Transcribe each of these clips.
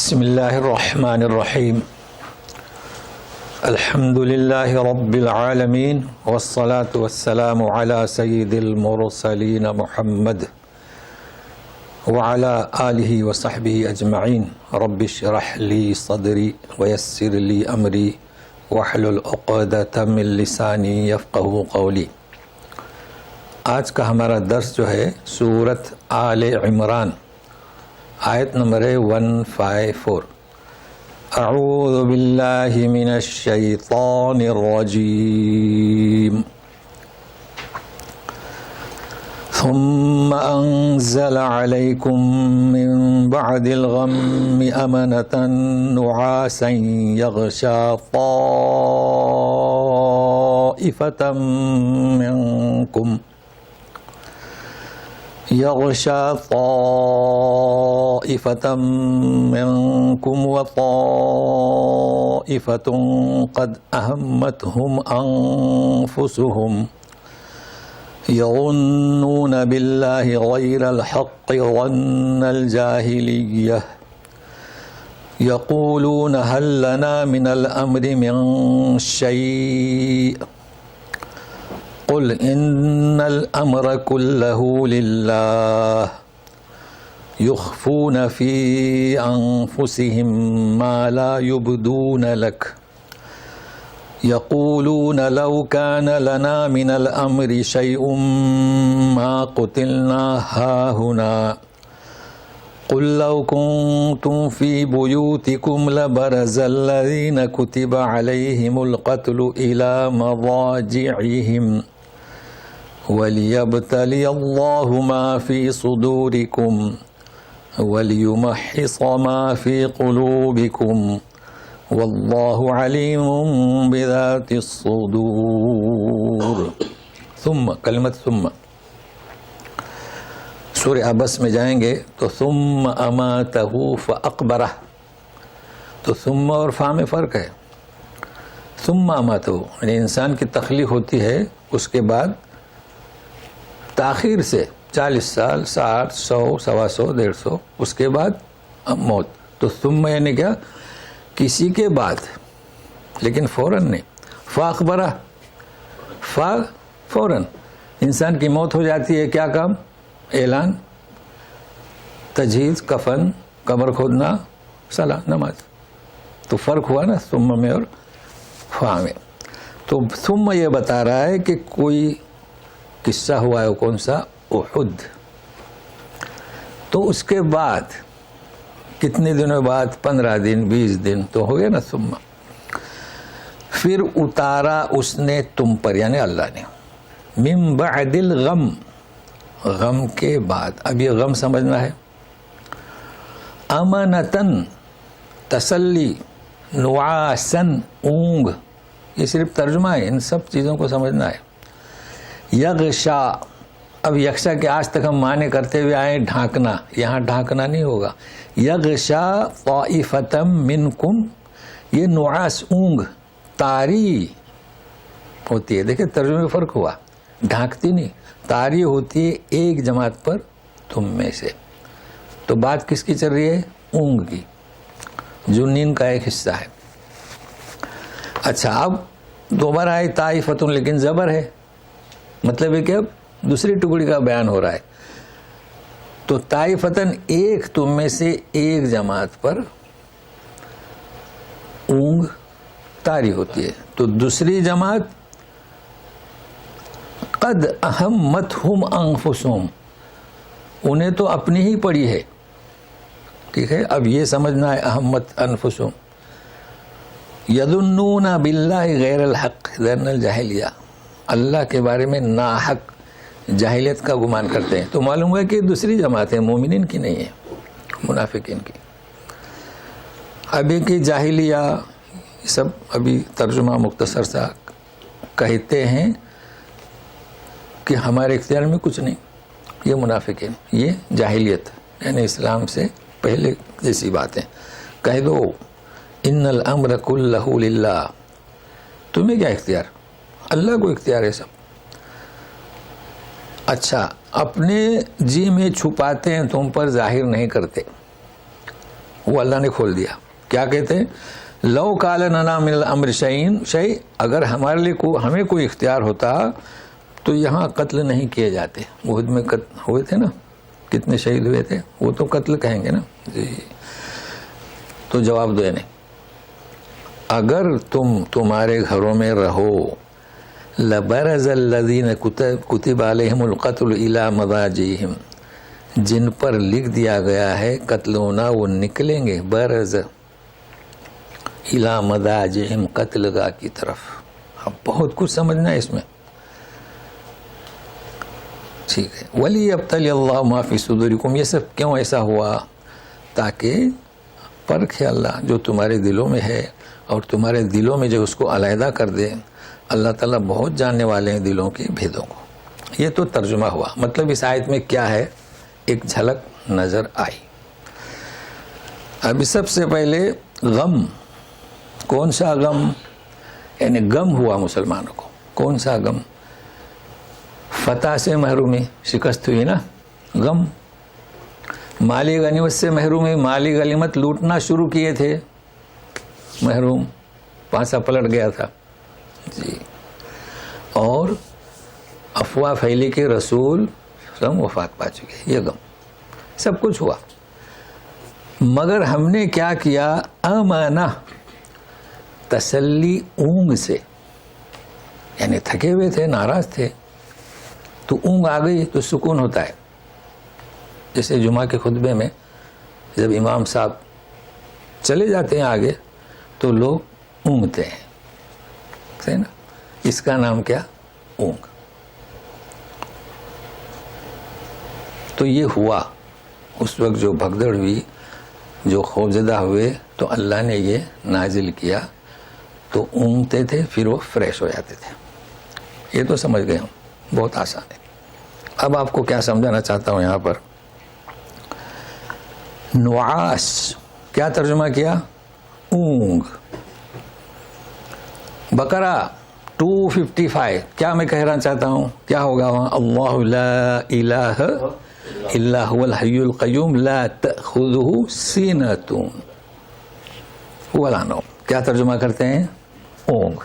بسم اللہ الرحمن الرحیم الحمد للہ رب العالمین والصلاة والسلام علی سید المرسلین محمد وعلی آلہ وصحبہ اجمعین رب اشرح لی صدری ویسر لی امری واحلل عقدۃ من لسانی یفقہوا قولی۔ آج کا ہمارا درس جو ہے سورۃ آل عمران، آیت نمبر 154۔ اعوذ باللہ من الشیطان الرجیم ثم انزل علیکم من بعد الغم امنة نعاسا یغشا طائفة منکم وطائفة قد أهمتهم أنفسهم يظنون بالله غير الحق ظن الجاهلية يقولون هل لنا من الأمر من شيء قل ان الامر كله لله يخفون في انفسهم ما لا يبدون لك يقولون لو كان لنا من الامر شيء ما قتلنا هاهنا قل لو كنتم في بيوتكم لبرز الذين كتب عليهم القتل الى مضاجعهم وَلِيَبْتَلِيَ اللَّهُ مَا فِي صُدُورِكُمْ وَلِيُمَحِّصَ مَا فِي قُلُوبِكُمْ وَاللَّهُ عَلِيمٌ بِذَاتِ الصُّدُورِ۔ ثم، کلمت ثم سورہ عبس میں جائیں گے تو ثم اماتہ فاقبرہ، تو ثم اور فا میں فرق ہے۔ ثم اماتہ یعنی انسان کی تخلیق ہوتی ہے، اس کے بعد تاخیر سے 40 سال، 60، 100، 125، 150، اس کے بعد موت۔ تو ثم یعنی کیا؟ کسی کے بعد، لیکن فوراً نہیں۔ فاخبرہ، فا فوراً انسان کی موت ہو جاتی ہے، کیا کام؟ اعلان، تجہیز، کفن، قبر کھودنا، صلاح، نماز۔ تو فرق ہوا نا ثم میں اور فا میں۔ تو ثم یہ بتا رہا ہے کہ کوئی قصہ ہوا ہے، کون سا؟ احد۔ تو اس کے بعد کتنے دنوں بعد؟ 15 دن، 20 دن، تو ہو گیا نا ثم۔ پھر اتارا اس نے تم پر، یعنی اللہ نے، من بعد الغم، غم کے بعد۔ اب یہ غم سمجھنا ہے۔ امنتن تسلی، نعاسن اونگ، یہ صرف ترجمہ ہے، ان سب چیزوں کو سمجھنا ہے۔ یغشا، اب یغشا کے آج تک ہم معنی کرتے ہوئے آئے ڈھانکنا، یہاں ڈھانکنا نہیں ہوگا۔ یغشا طائفتم منکم، یہ نعاس اونگ طاری ہوتی ہے۔ دیکھیں ترجمے میں فرق ہوا، ڈھانکتی نہیں، طاری ہوتی ہے ایک جماعت پر تم میں سے۔ تو بات کس کی چل رہی ہے؟ اونگ کی، جو نیند کا ایک حصہ ہے۔ اچھا، اب دوبارہ آئی طائفتن، لیکن زبر ہے، مطلب ہے کہ اب دوسری ٹکڑی کا بیان ہو رہا ہے۔ تو طائفتن، ایک تم میں سے ایک جماعت پر اونگ طاری ہوتی ہے۔ تو دوسری جماعت قد اہمتہم انفسہم، انہیں تو اپنی ہی پڑی ہے۔ ٹھیک ہے، اب یہ سمجھنا ہے اہمت انفسہم۔ یظنون باللہ غیر الحق ظن الجاہلیہ، اللہ کے بارے میں ناحق جاہلیت کا گمان کرتے ہیں۔ تو معلوم ہے کہ دوسری جماعت ہے، مومنین کی نہیں ہے، منافقین کی۔ ابھی کی جاہلیہ سب ابھی ترجمہ مختصر سا کہتے ہیں کہ ہمارے اختیار میں کچھ نہیں، یہ منافقین، یہ جاہلیت یعنی اسلام سے پہلے جیسی باتیں۔ کہہ دو ان الامر کلہ للہ، تمہیں کیا اختیار؟ اللہ کو اختیار ہے سب۔ اچھا، اپنے جی میں چھپاتے ہیں، تم پر ظاہر نہیں کرتے، وہ اللہ نے کھول دیا. کیا کہتے ہیں؟ لو کان لنا من الامر شیء، اگر ہمارے لیے ہمیں کوئی اختیار ہوتا تو یہاں قتل نہیں کیے جاتے. احد میں ہوئے تھے نا، کتنے شہید ہوئے تھے، وہ تو قتل کہیں گے نا. جی تو جواب دو نہیں. اگر تمہارے گھروں میں رہو، لبرز الذین کتب علیہم القتل الی مضاجعہم، جن پر لکھ دیا گیا ہے قتل ہونا وہ نکلیں گے، برز الی مضاجعہم، قتل گاہ کی طرف. اب بہت کچھ سمجھنا ہے اس میں. ٹھیک ہے. وَلِيَبْتَلِيَ اللَّهُ مَا فِي صُدُورِكُمْ، یہ سب کیوں ایسا ہوا؟ تاکہ پرکھے اللہ جو تمہارے دلوں میں ہے، اور تمہارے دلوں میں جو اس کو علیحدہ کر دے. اللہ تعالیٰ بہت جاننے والے ہیں دلوں کے بھیدوں کو. یہ تو ترجمہ ہوا. مطلب اس آیت میں کیا ہے ایک جھلک نظر آئی. اب سب سے پہلے غم. کون سا غم؟ یعنی غم ہوا مسلمانوں کو. کون سا غم؟ فتح سے محرومی، شکست ہوئی نا، غم. مالی غنیمت سے محرومی، مالی غنیمت لوٹنا شروع کیے تھے، محروم، پانسا پلٹ گیا تھا. جی. اور افواہ پھیلی کہ رسول وفات پا چکے، یہ غم. سب کچھ ہوا. مگر ہم نے کیا کیا؟ امانہ، تسلی اونگ سے. یعنی تھکے ہوئے تھے، ناراض تھے، تو اونگ آ گئی تو سکون ہوتا ہے. جیسے جمعہ کے خطبے میں جب امام صاحب چلے جاتے ہیں آگے تو لوگ اونگتے ہیں، صحیح نا؟ اس کا نام کیا؟ اونگ. تو یہ ہوا. اس وقت جو بھگدڑ ہوئی، جو خوفزدہ ہوئے، تو اللہ نے یہ نازل کیا تو اونگتے تھے، پھر وہ فریش ہو جاتے تھے. یہ تو سمجھ گئے ہم، بہت آسان ہے. اب آپ کو کیا سمجھانا چاہتا ہوں یہاں پر. نعاس کیا ترجمہ کیا؟ اونگ. بقرہ 255 کیا میں کہنا چاہتا ہوں؟ کیا ہوگا وہاں؟ اللہ لا الہ الا هو الحی القیوم لا تأخذہ سینۃ ولا نوم. کیا ترجمہ کرتے ہیں؟ اونگ.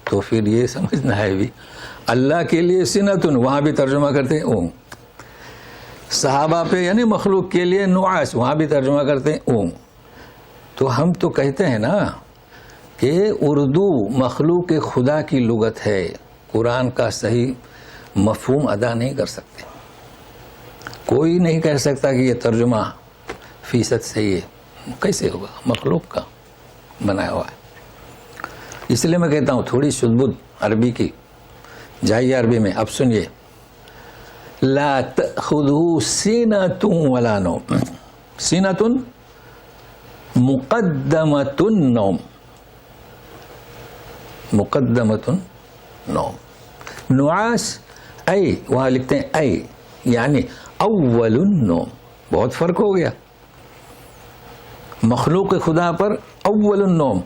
تو پھر یہ سمجھنا ہے بھی اللہ کے لیے سینۃ، وہاں بھی ترجمہ کرتے ہیں اونگ. صحابہ پہ یعنی مخلوق کے لیے نعاس، وہاں بھی ترجمہ کرتے ہیں اونگ. تو ہم تو کہتے ہیں نا کہ اردو مخلوق خدا کی لغت ہے، قرآن کا صحیح مفہوم ادا نہیں کر سکتے. کوئی نہیں کہہ سکتا کہ یہ ترجمہ فیصد صحیح ہے. کیسے ہوگا؟ مخلوق کا بنایا ہوا ہے. اس لیے میں کہتا ہوں تھوڑی شدبد عربی کی جائیے عربی میں. اب سنیے، لا تأخذہ سینۃ ولا نوم. سینۃ مقدمۃ النوم، مقدمۃ النوم. نعاس اے، وہاں لکھتے ہیں اے، یعنی اول النوم. بہت فرق ہو گیا. مخلوق خدا پر اول النوم.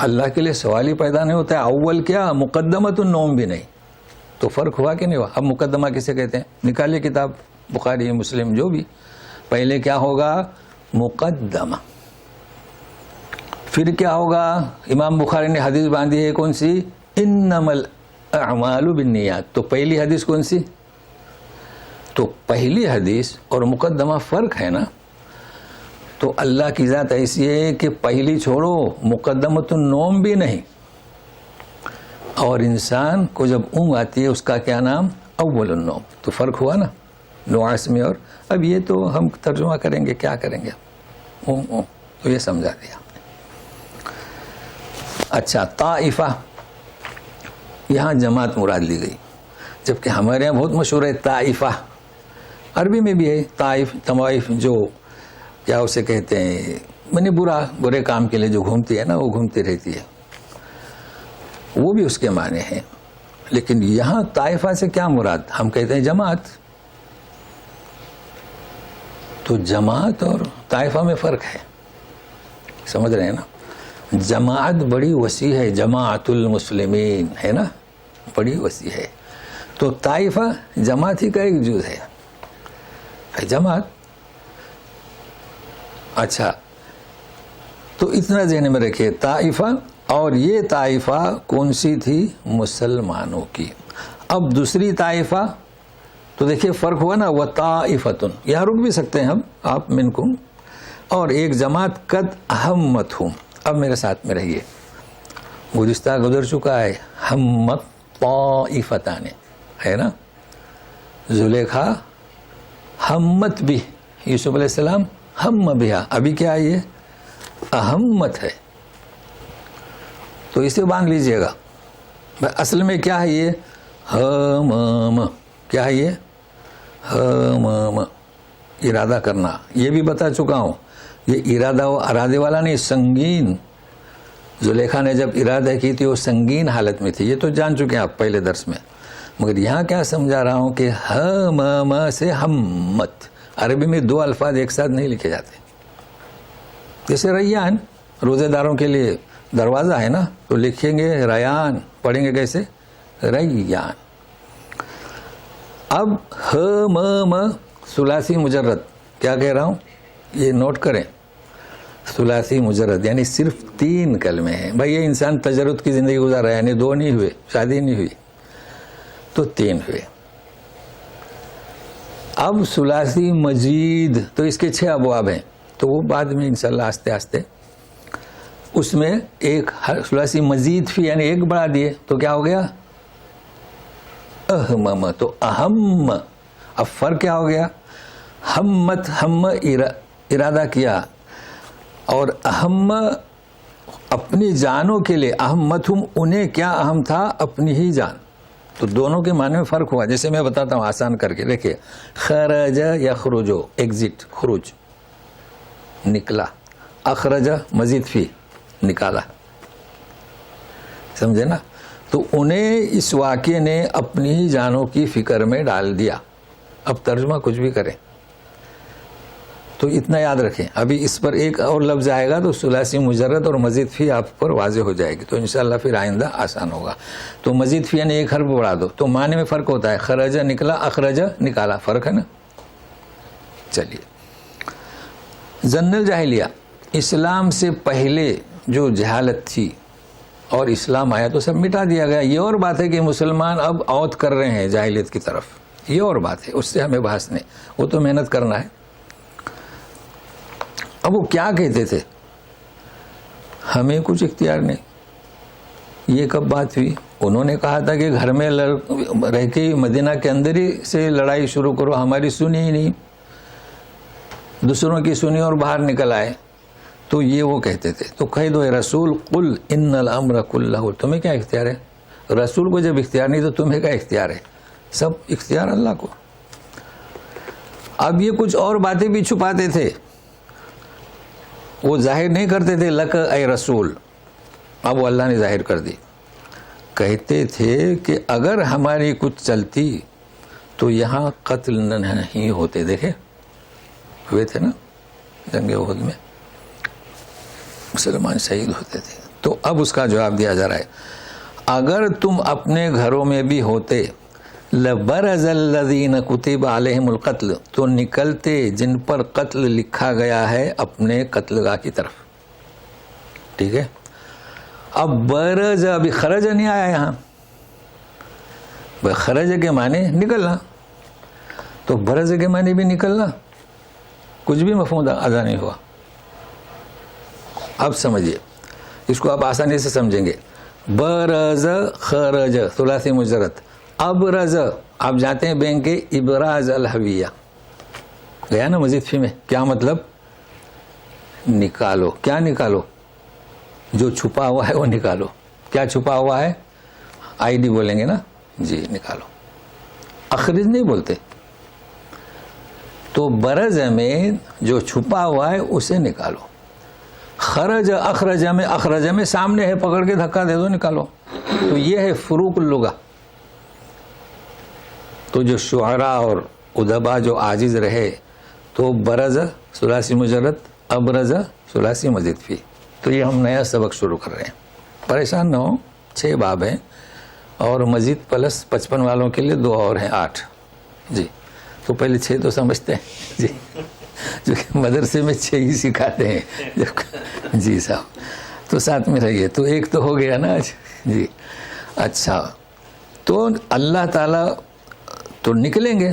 اللہ کے لیے سوال ہی پیدا نہیں ہوتا ہے اول کیا، مقدمۃ النوم بھی نہیں. تو فرق ہوا کہ نہیں ہوا؟ اب مقدمہ کسے کہتے ہیں؟ نکالیے کتاب، بخاری مسلم جو بھی. پہلے کیا ہوگا؟ مقدمہ. پھر کیا ہوگا؟ امام بخاری نے حدیث باندھی ہے کون سی؟ انما الاعمال بالنیات. تو پہلی حدیث کون سی؟ تو پہلی حدیث اور مقدمہ فرق ہے نا. تو اللہ کی ذات ایسی ہے کہ پہلی چھوڑو، مقدمۃ النوم بھی نہیں. اور انسان کو جب اونگ آتی ہے اس کا کیا نام؟ اول النوم. تو فرق ہوا نا نعاس میں. اور اب یہ تو ہم ترجمہ کریں گے، کیا کریں گے؟ اونگ اونگ. تو یہ سمجھا دیا. اچھا، طائفہ، یہاں جماعت مراد لی گئی، جبکہ ہمارے یہاں بہت مشہور ہے طائفہ. عربی میں بھی ہے طائف، طوائف، جو کیا اسے کہتے ہیں، میں نے برے کام کے لیے جو گھومتی ہے نا، وہ گھومتی رہتی ہے، وہ بھی اس کے معنی ہیں. لیکن یہاں طائفہ سے کیا مراد؟ ہم کہتے ہیں جماعت. تو جماعت اور طائفہ میں فرق ہے، سمجھ رہے ہیں نا. جماعت بڑی وسیع ہے، جماعت المسلمین ہے نا، بڑی وسیع ہے. تو طائفہ جماعت ہی کا ایک جز ہے، جماعت. اچھا، تو اتنا ذہن میں رکھیے طائفہ، اور یہ طائفہ کون سی تھی؟ مسلمانوں کی۔ اب دوسری طائفہ تو دیکھیے فرق ہوا نا، وطائفتن، یہاں رک بھی سکتے ہیں ہم، آپ منکم، اور ایک جماعت قد اہمتہم۔ اب میرے ساتھ میں رہیے، گزشتہ گزر چکا ہے، ہمت طائفتان ہے نا، زلیخا ہمت بھی، یوسف علیہ السلام ہم بہا، ابھی کیا ہے یہ؟ اہمت ہے، تو اسے باندھ لیجئے گا۔ اصل میں کیا ہے یہ؟ ہمم، کیا ہے یہ؟ ہمم، ارادہ کرنا، یہ بھی بتا چکا ہوں، یہ ارادہ و ارادے والا نہیں، سنگین۔ زلیخا نے جب ارادہ کی تھی وہ سنگین حالت میں تھی، یہ تو جان چکے ہیں آپ پہلے درس میں، مگر یہاں کیا سمجھا رہا ہوں کہ ہمم سے ہمت، عربی میں دو الفاظ ایک ساتھ نہیں لکھے جاتے۔ جیسے ریان روزے داروں کے لیے دروازہ ہے نا، تو لکھیں گے ریان، پڑھیں گے کیسے؟ ریان۔ اب ہمم ثلاثی مجرد، کیا کہہ رہا ہوں یہ نوٹ کریں، ثلاثی مجرد یعنی صرف 3 کلمے ہیں۔ بھائی یہ انسان تجرد کی زندگی گزار رہا ہے، یعنی 2 نہیں ہوئے، شادی نہیں ہوئی، تو 3 ہوئے۔ اب ثلاثی مزید تو اس کے 6 ابواب ہیں، تو وہ بعد میں انشاءاللہ آستے آستے اس میں ایک ثلاثی مزید فی یعنی ایک بڑھا دیے تو کیا ہو گیا؟ اہمم، تو اہم۔ اب فرق کیا ہو گیا؟ ہمت، ہم ارادہ کیا، اور اہم اپنی جانوں کے لیے، اہمتہم انہیں کیا اہم تھا؟ اپنی ہی جان۔ تو دونوں کے معنی میں فرق ہوا، جیسے میں بتاتا ہوں آسان کر کے، دیکھیے خرج یخرجو، ایگزٹ، خروج، نکلا، اخرج مزید فی، نکالا، سمجھے نا؟ تو انہیں اس واقعے نے اپنی ہی جانوں کی فکر میں ڈال دیا۔ اب ترجمہ کچھ بھی کریں تو اتنا یاد رکھیں، ابھی اس پر ایک اور لفظ آئے گا تو ثلاثی مجرد اور مزید فی آپ پر واضح ہو جائے گی، تو انشاءاللہ پھر آئندہ آسان ہوگا۔ تو مزید فی یعنی ایک حرف بڑھا دو، تو معنی میں فرق ہوتا ہے، خرج نکلا، اخرج نکالا، فرق ہے نا۔ چلیے، ظن الجاہلیہ، اسلام سے پہلے جو جہالت تھی اور اسلام آیا تو سب مٹا دیا گیا۔ یہ اور بات ہے کہ مسلمان اب عود کر رہے ہیں جاہلیت کی طرف، یہ اور بات ہے، اس سے ہمیں بحث نہیں، وہ تو محنت کرنا ہے۔ اب وہ کیا کہتے تھے؟ ہمیں کچھ اختیار نہیں۔ یہ کب بات ہوئی؟ انہوں نے کہا تھا کہ گھر میں رہ کے مدینہ کے اندر ہی سے لڑائی شروع کرو، ہماری سنی ہی نہیں، دوسروں کی سنی اور باہر نکل آئے۔ تو یہ وہ کہتے تھے، تو کہہ دو اے رسول قل ان الامر کلہ، تمہیں کیا اختیار ہے؟ رسول کو جب اختیار نہیں تو تمہیں کیا اختیار ہے؟ سب اختیار اللہ کو۔ اب یہ کچھ اور باتیں بھی چھپاتے تھے، وہ ظاہر نہیں کرتے تھے لک اے رسول، اب وہ اللہ نے ظاہر کر دی۔ کہتے تھے کہ اگر ہماری کچھ چلتی تو یہاں قتل نہیں ہوتے، دیکھے ہوئے تھے نا جنگ احد میں، مسلمان شہید ہوتے تھے۔ تو اب اس کا جواب دیا جا رہا ہے، اگر تم اپنے گھروں میں بھی ہوتے، لبرز الذین کتب علیہم القتل، تو نکلتے جن پر قتل لکھا گیا ہے اپنے قتل گاہ کی طرف، ٹھیک ہے۔ اب برز، ابھی خرج نہیں آیا یہاں، خرج کے معنی نکلنا، تو برز کے معنی بھی نکلنا، کچھ بھی مفہوم ادا نہیں ہوا۔ اب سمجھیے اس کو، آپ آسانی سے سمجھیں گے۔ برز خرج ثلاثی مجرد، ابرز آپ جانتے ہیں بینک کے ابراز الہویہ، گیا نا مزید فی میں، کیا مطلب؟ نکالو، کیا نکالو؟ جو چھپا ہوا ہے وہ نکالو۔ کیا چھپا ہوا ہے؟ آئی ڈی بولیں گے نا، جی نکالو، اخرج نہیں بولتے۔ تو برز میں جو چھپا ہوا ہے اسے نکالو۔ خرج اخرج میں، اخرج میں سامنے ہے، پکڑ کے دھکا دے دو، نکالو۔ تو یہ ہے فروق اللغہ۔ تو جو شعراء اور ادبا جو عاجز رہے تو برز ثلاثی مجرد، ابرز ثلاثی مزید فی۔ تو یہ ہم نیا سبق شروع کر رہے ہیں، پریشان نہ ہو، 6 باب ہیں اور مزید پلس 55 والوں کے لیے 2 اور ہیں، 8۔ جی تو پہلے 6 تو سمجھتے ہیں جی۔ جو کہ مدرسے میں 6 ہی سکھاتے ہیں جی صاحب، تو ساتھ میں رہیے، تو ایک تو ہو گیا نا جی. اچھا، تو اللہ تعالیٰ تو نکلیں گے،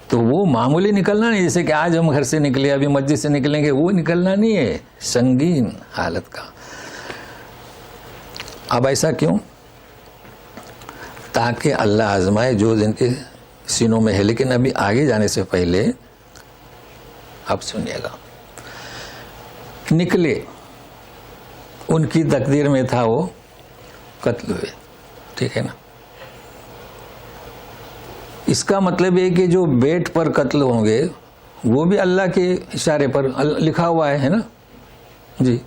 تو وہ معمولی نکلنا نہیں جیسے کہ آج ہم گھر سے نکلے ابھی مسجد سے نکلیں گے، وہ نکلنا نہیں ہے سنگین حالت کا. اب ایسا کیوں؟ تاکہ اللہ آزمائے جو جن کے سینوں میں ہے. لیکن ابھی آگے جانے سے پہلے اب سنیے گا. نکلے، ان کی تقدیر میں تھا وہ قتل ہوئے، ٹھیک ہے نا. اس کا مطلب یہ کہ جو بیٹ پر قتل ہوں گے وہ بھی اللہ کے اشارے پر لکھا ہوا ہے نا جی.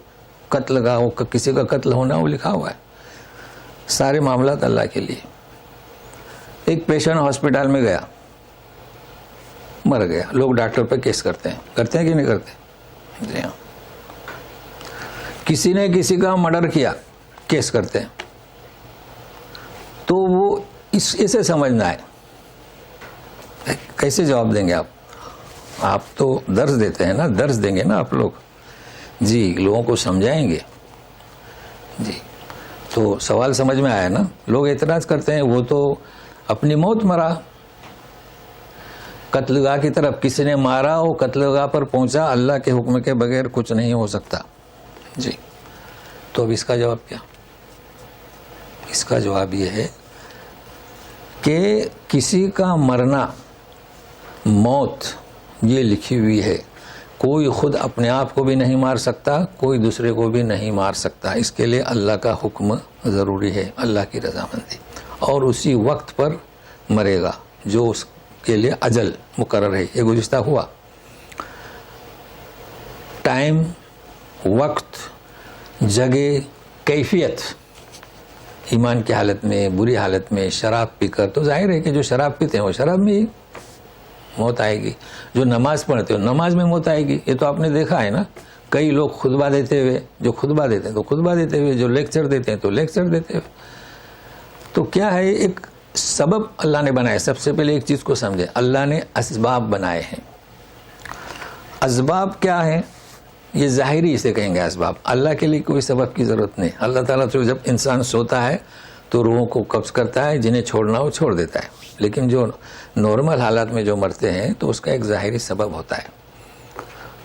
قتل کا کسی کا قتل ہونا وہ لکھا ہوا ہے. سارے معاملات اللہ کے لیے. ایک پیشنٹ ہاسپٹل میں گیا، مر گیا، لوگ ڈاکٹر پہ کیس کرتے ہیں کہ نہیں کرتے؟ جی ہاں. کسی نے کسی کا مرڈر کیا، کیس کرتے ہیں. تو وہ اسے سمجھنا ہے. کیسے جواب دیں گے آپ تو درس دیتے ہیں نا، درس دیں گے نا آپ لوگ جی، لوگوں کو سمجھائیں گے جی. تو سوال سمجھ میں آیا نا. لوگ اعتراض کرتے ہیں وہ تو اپنی موت مرا، قتل گاہ کی طرف کسی نے مارا، وہ قتل گاہ پر پہنچا، اللہ کے حکم کے بغیر کچھ نہیں ہو سکتا جی. تو اب اس کا جواب کیا؟ اس کا جواب یہ ہے کہ کسی کا مرنا، موت یہ لکھی ہوئی ہے. کوئی خود اپنے آپ کو بھی نہیں مار سکتا، کوئی دوسرے کو بھی نہیں مار سکتا. اس کے لیے اللہ کا حکم ضروری ہے، اللہ کی رضامندی، اور اسی وقت پر مرے گا جو اس کے لیے اجل مقرر ہے. یہ گزشتہ ہوا. ٹائم، وقت، جگہ، کیفیت، ایمان کی حالت میں، بری حالت میں، شراب پی کر، تو ظاہر ہے کہ جو شراب پیتے ہیں وہ شراب میں ہی موت آئے گی. جو نماز پڑھتے ہو نماز میں موت آئے گی. یہ تو آپ نے دیکھا ہے نا. کئی لوگ خطبہ دیتے ہوئے، جو خطبہ دیتے ہیں تو خطبہ دیتے ہوئے، جو لیکچر دیتے ہیں تو لیکچر دیتے ہوئے. تو کیا ہے؟ ایک سبب اللہ نے بنایا. سب سے پہلے ایک چیز کو سمجھے، اللہ نے اسباب بنائے ہیں. اسباب کیا ہیں؟ یہ ظاہری اسے کہیں گے اسباب. اللہ کے لیے کوئی سبب کی ضرورت نہیں. اللہ تعالیٰ تو جب انسان سوتا ہے تو روحوں کو قبض کرتا ہے، جنہیں چھوڑنا ہو چھوڑ دیتا ہے. لیکن جو نارمل حالات میں جو مرتے ہیں تو اس کا ایک ظاہری سبب ہوتا ہے.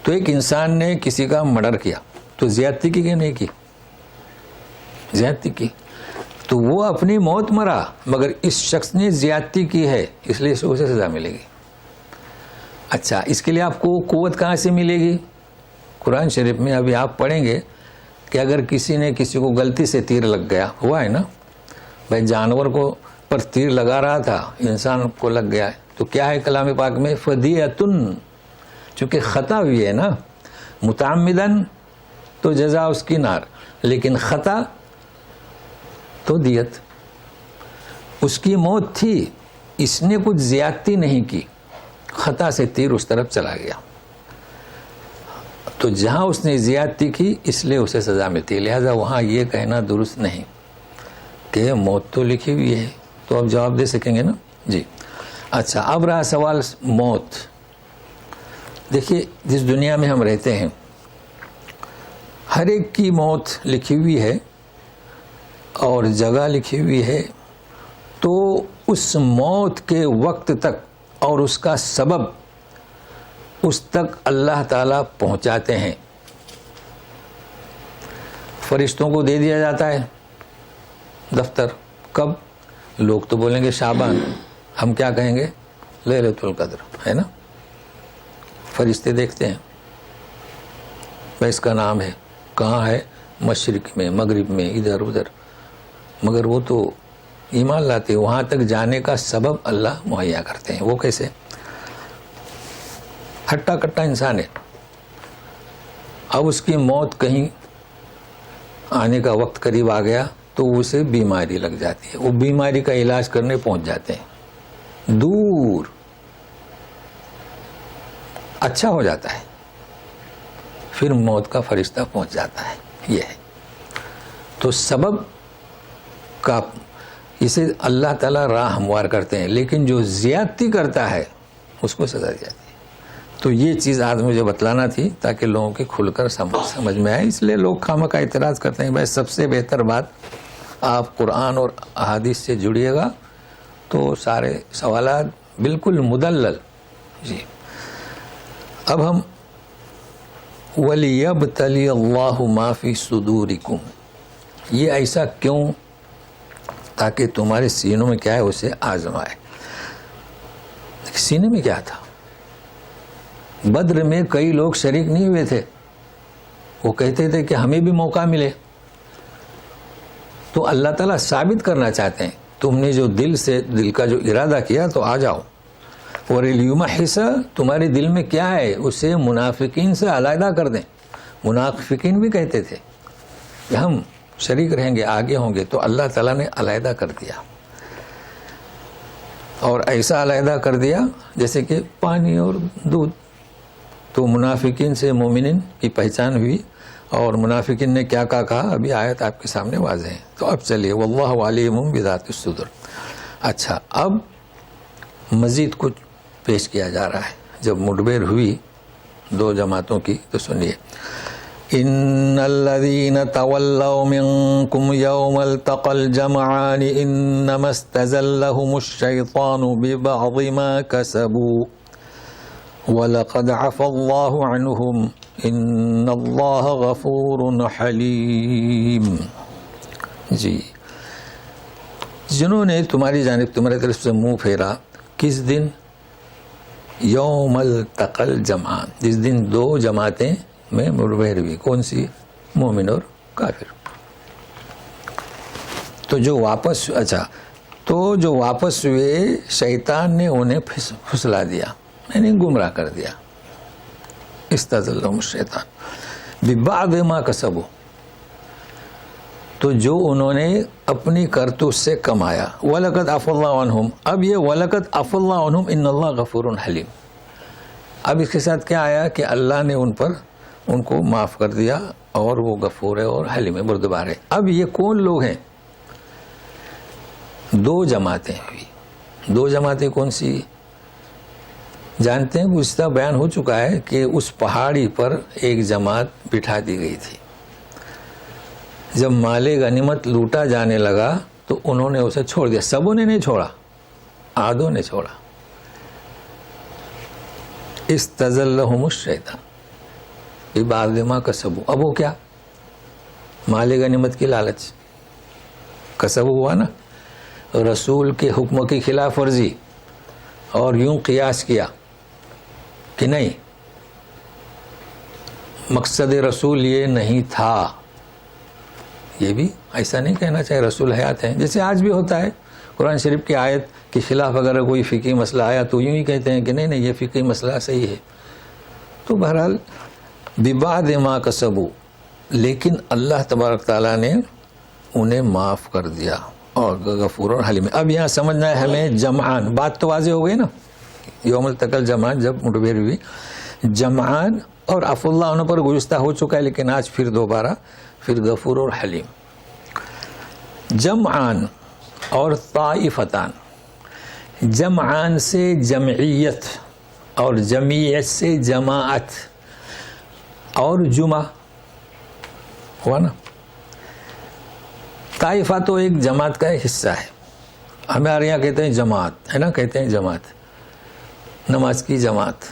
تو ایک انسان نے کسی کا مرڈر کیا تو زیادتی کی کہ نہیں کی؟ زیادتی کی. تو وہ اپنی موت مرا، مگر اس شخص نے زیادتی کی ہے، اس لیے اسے سزا ملے گی. اچھا، اس کے لیے آپ کو قوت کہاں سے ملے گی؟ قرآن شریف میں ابھی آپ پڑھیں گے کہ اگر کسی نے کسی کو غلطی سے تیر لگ گیا، ہوا ہے نا بھائی، جانور کو پر تیر لگا رہا تھا، انسان کو لگ گیا ہے، تو کیا ہے کلام پاک میں؟ فدیتن. چونکہ خطا ہوئی ہے نا، متعمدن تو جزا اس کی نار، لیکن خطا تو دیت. اس کی موت تھی، اس نے کچھ زیادتی نہیں کی، خطا سے تیر اس طرف چلا گیا. تو جہاں اس نے زیادتی کی اس لیے اسے سزا ملتی ہے. لہذا وہاں یہ کہنا درست نہیں کہ موت تو لکھی ہوئی ہے. تو اب جواب دے سکیں گے نا جی. اچھا، اب رہا سوال موت. دیکھیے، جس دنیا میں ہم رہتے ہیں ہر ایک کی موت لکھی ہوئی ہے اور جگہ لکھی ہوئی ہے. تو اس موت کے وقت تک اور اس کا سبب اس تک اللہ تعالیٰ پہنچاتے ہیں. فرشتوں کو دے دیا جاتا ہے دفتر. کب؟ لوگ تو بولیں گے شعبان، ہم کیا کہیں گے؟ لیلۃ القدر، ہے نا. فرشتے دیکھتے ہیں بھائی اس کا نام ہے، کہاں ہے؟ مشرق میں، مغرب میں، ادھر ادھر. مگر وہ تو ایمان لاتے، وہاں تک جانے کا سبب اللہ مہیا کرتے ہیں. وہ کیسے؟ ہٹا کٹا انسان ہے، اب اس کی موت کہیں آنے کا وقت قریب آ گیا تو اسے بیماری لگ جاتی ہے. وہ بیماری کا علاج کرنے پہنچ جاتے ہیں دور، اچھا ہو جاتا ہے، پھر موت کا فرشتہ پہنچ جاتا ہے. یہ ہے تو سبب کا، اسے اللہ تعالیٰ راہ ہموار کرتے ہیں. لیکن جو زیادتی کرتا ہے اس کو سزا دی جاتی ہے. تو تو یہ چیز آج مجھے بتلانا تھی تاکہ لوگوں کی کھل کر سمجھ میں آئے. اس لیے لوگ خواہ کا اعتراض کرتے ہیں. بھائی سب سے بہتر بات آپ قرآن اور احادیث سے جڑیے گا تو سارے سوالات بالکل مدلل. جی اب ہم وَلِيَبْتَلِيَ اللَّهُ مَا فِي صُدُورِكُمْ، یہ ایسا کیوں؟ تاکہ تمہارے سینوں میں کیا ہے اسے آزمائے. سینے میں کیا تھا؟ بدر میں کئی لوگ شریک نہیں ہوئے تھے. وہ کہتے تھے کہ ہمیں بھی موقع ملے. تو اللہ تعالیٰ ثابت کرنا چاہتے ہیں تم نے جو دل کا جو ارادہ کیا تو آ جاؤ. اور لیمحص، تمہارے دل میں کیا ہے اسے منافقین سے علیحدہ کر دیں. منافقین بھی کہتے تھے کہ ہم شریک رہیں گے، آگے ہوں گے. تو اللہ تعالیٰ نے علیحدہ کر دیا، اور ایسا علیحدہ کر دیا جیسے کہ پانی اور دودھ. تو منافقین سے مومنین کی پہچان ہوئی، اور منافقین نے کیا کہا ابھی آیت آپ کے سامنے واضح ہے. تو اب چلیے واللہ علیم بذات الصدور. اچھا، اب مزید کچھ پیش کیا جا رہا ہے. جب مٹبیر ہوئی دو جماعتوں کی تو سنیے. ان الذين تولوا منكم يوم التقى الجمعان انما استزلهم الشيطان ببعض ما كسبوا وَلَقَدْ عَفَى اللَّهُ عَنْهُمْ إِنَّ اللَّهَ غَفُورٌ حَلِيمٌ. جی، جنہوں نے تمہاری جانب تمہاری طرف سے منہ پھیرا کس دن؟ یوم التقى الجمعان، جس دن دو جماعتیں میں مٹبیر ہوئی. کون سی؟ مومن اور کافر. تو جو واپس ہوئے شیطان نے انہیں پھسلا دیا، یعنی گمراہ کر دیا. استزلهم الشیطان ببعض ما کسبوا، تو جو انہوں نے اپنی کرتوت سے کمایا. وَلَقَدْ عَفَى اللَّهُ عَنْهُمْ، اب یہ وَلَقَدْ عَفَى اللَّهُ عَنْهُمْ إِنَّ اللَّهَ غَفُورٌ حَلِيمٌ. اب اس کے ساتھ کیا آیا کہ اللہ نے ان کو معاف کر دیا اور وہ غفور ہے اور حلیم ہے، بردبار ہے. اب یہ کون لوگ ہیں؟ دو جماعتیں ہوئی. دو جماعتیں کون سی؟ جانتے ہیں گزشتہ بیان ہو چکا ہے کہ اس پہاڑی پر ایک جماعت بٹھا دی گئی تھی. جب مال غنیمت لوٹا جانے لگا تو انہوں نے اسے چھوڑ دیا. سبوں نے نہیں چھوڑا، آدھوں نے چھوڑا. استزلهم الشیطان ببعض ما کسبوا. اب وہ کیا؟ مال غنیمت کی لالچ. کسب ہوا نا، رسول کے حکم کی خلاف ورزی، اور یوں قیاس کیا کہ نہیں مقصد رسول یہ نہیں تھا. یہ بھی ایسا نہیں کہنا چاہیے رسول حیات ہیں، جیسے آج بھی ہوتا ہے. قرآن شریف کی آیت کے خلاف اگر کوئی فقہی مسئلہ آیا تو یوں ہی کہتے ہیں کہ نہیں یہ فقہی مسئلہ صحیح ہے. تو بہرحال ببعض ما کسبوا، لیکن اللہ تبارک تعالیٰ نے انہیں معاف کر دیا اور غفور اور حلیم. اب یہاں سمجھنا ہے ہمیں جمعان. بات تو واضح ہو گئی نا، یوم التقى الجمعان جب مٹبیر ہوئی. جمعان اور عفو اللہ عنہ پر گزشتہ ہو چکا ہے، لیکن آج پھر دوبارہ پھر غفور اور حلیم. جمعان اور طائفتان. جمعان سے جمعیت، اور جمعیت سے جماعت، اور جمعہ ہوا نا. طائفہ تو ایک جماعت کا ایک حصہ ہے. ہمارے یہاں کہتے ہیں جماعت ہے نا، کہتے ہیں جماعت، نماز کی جماعت.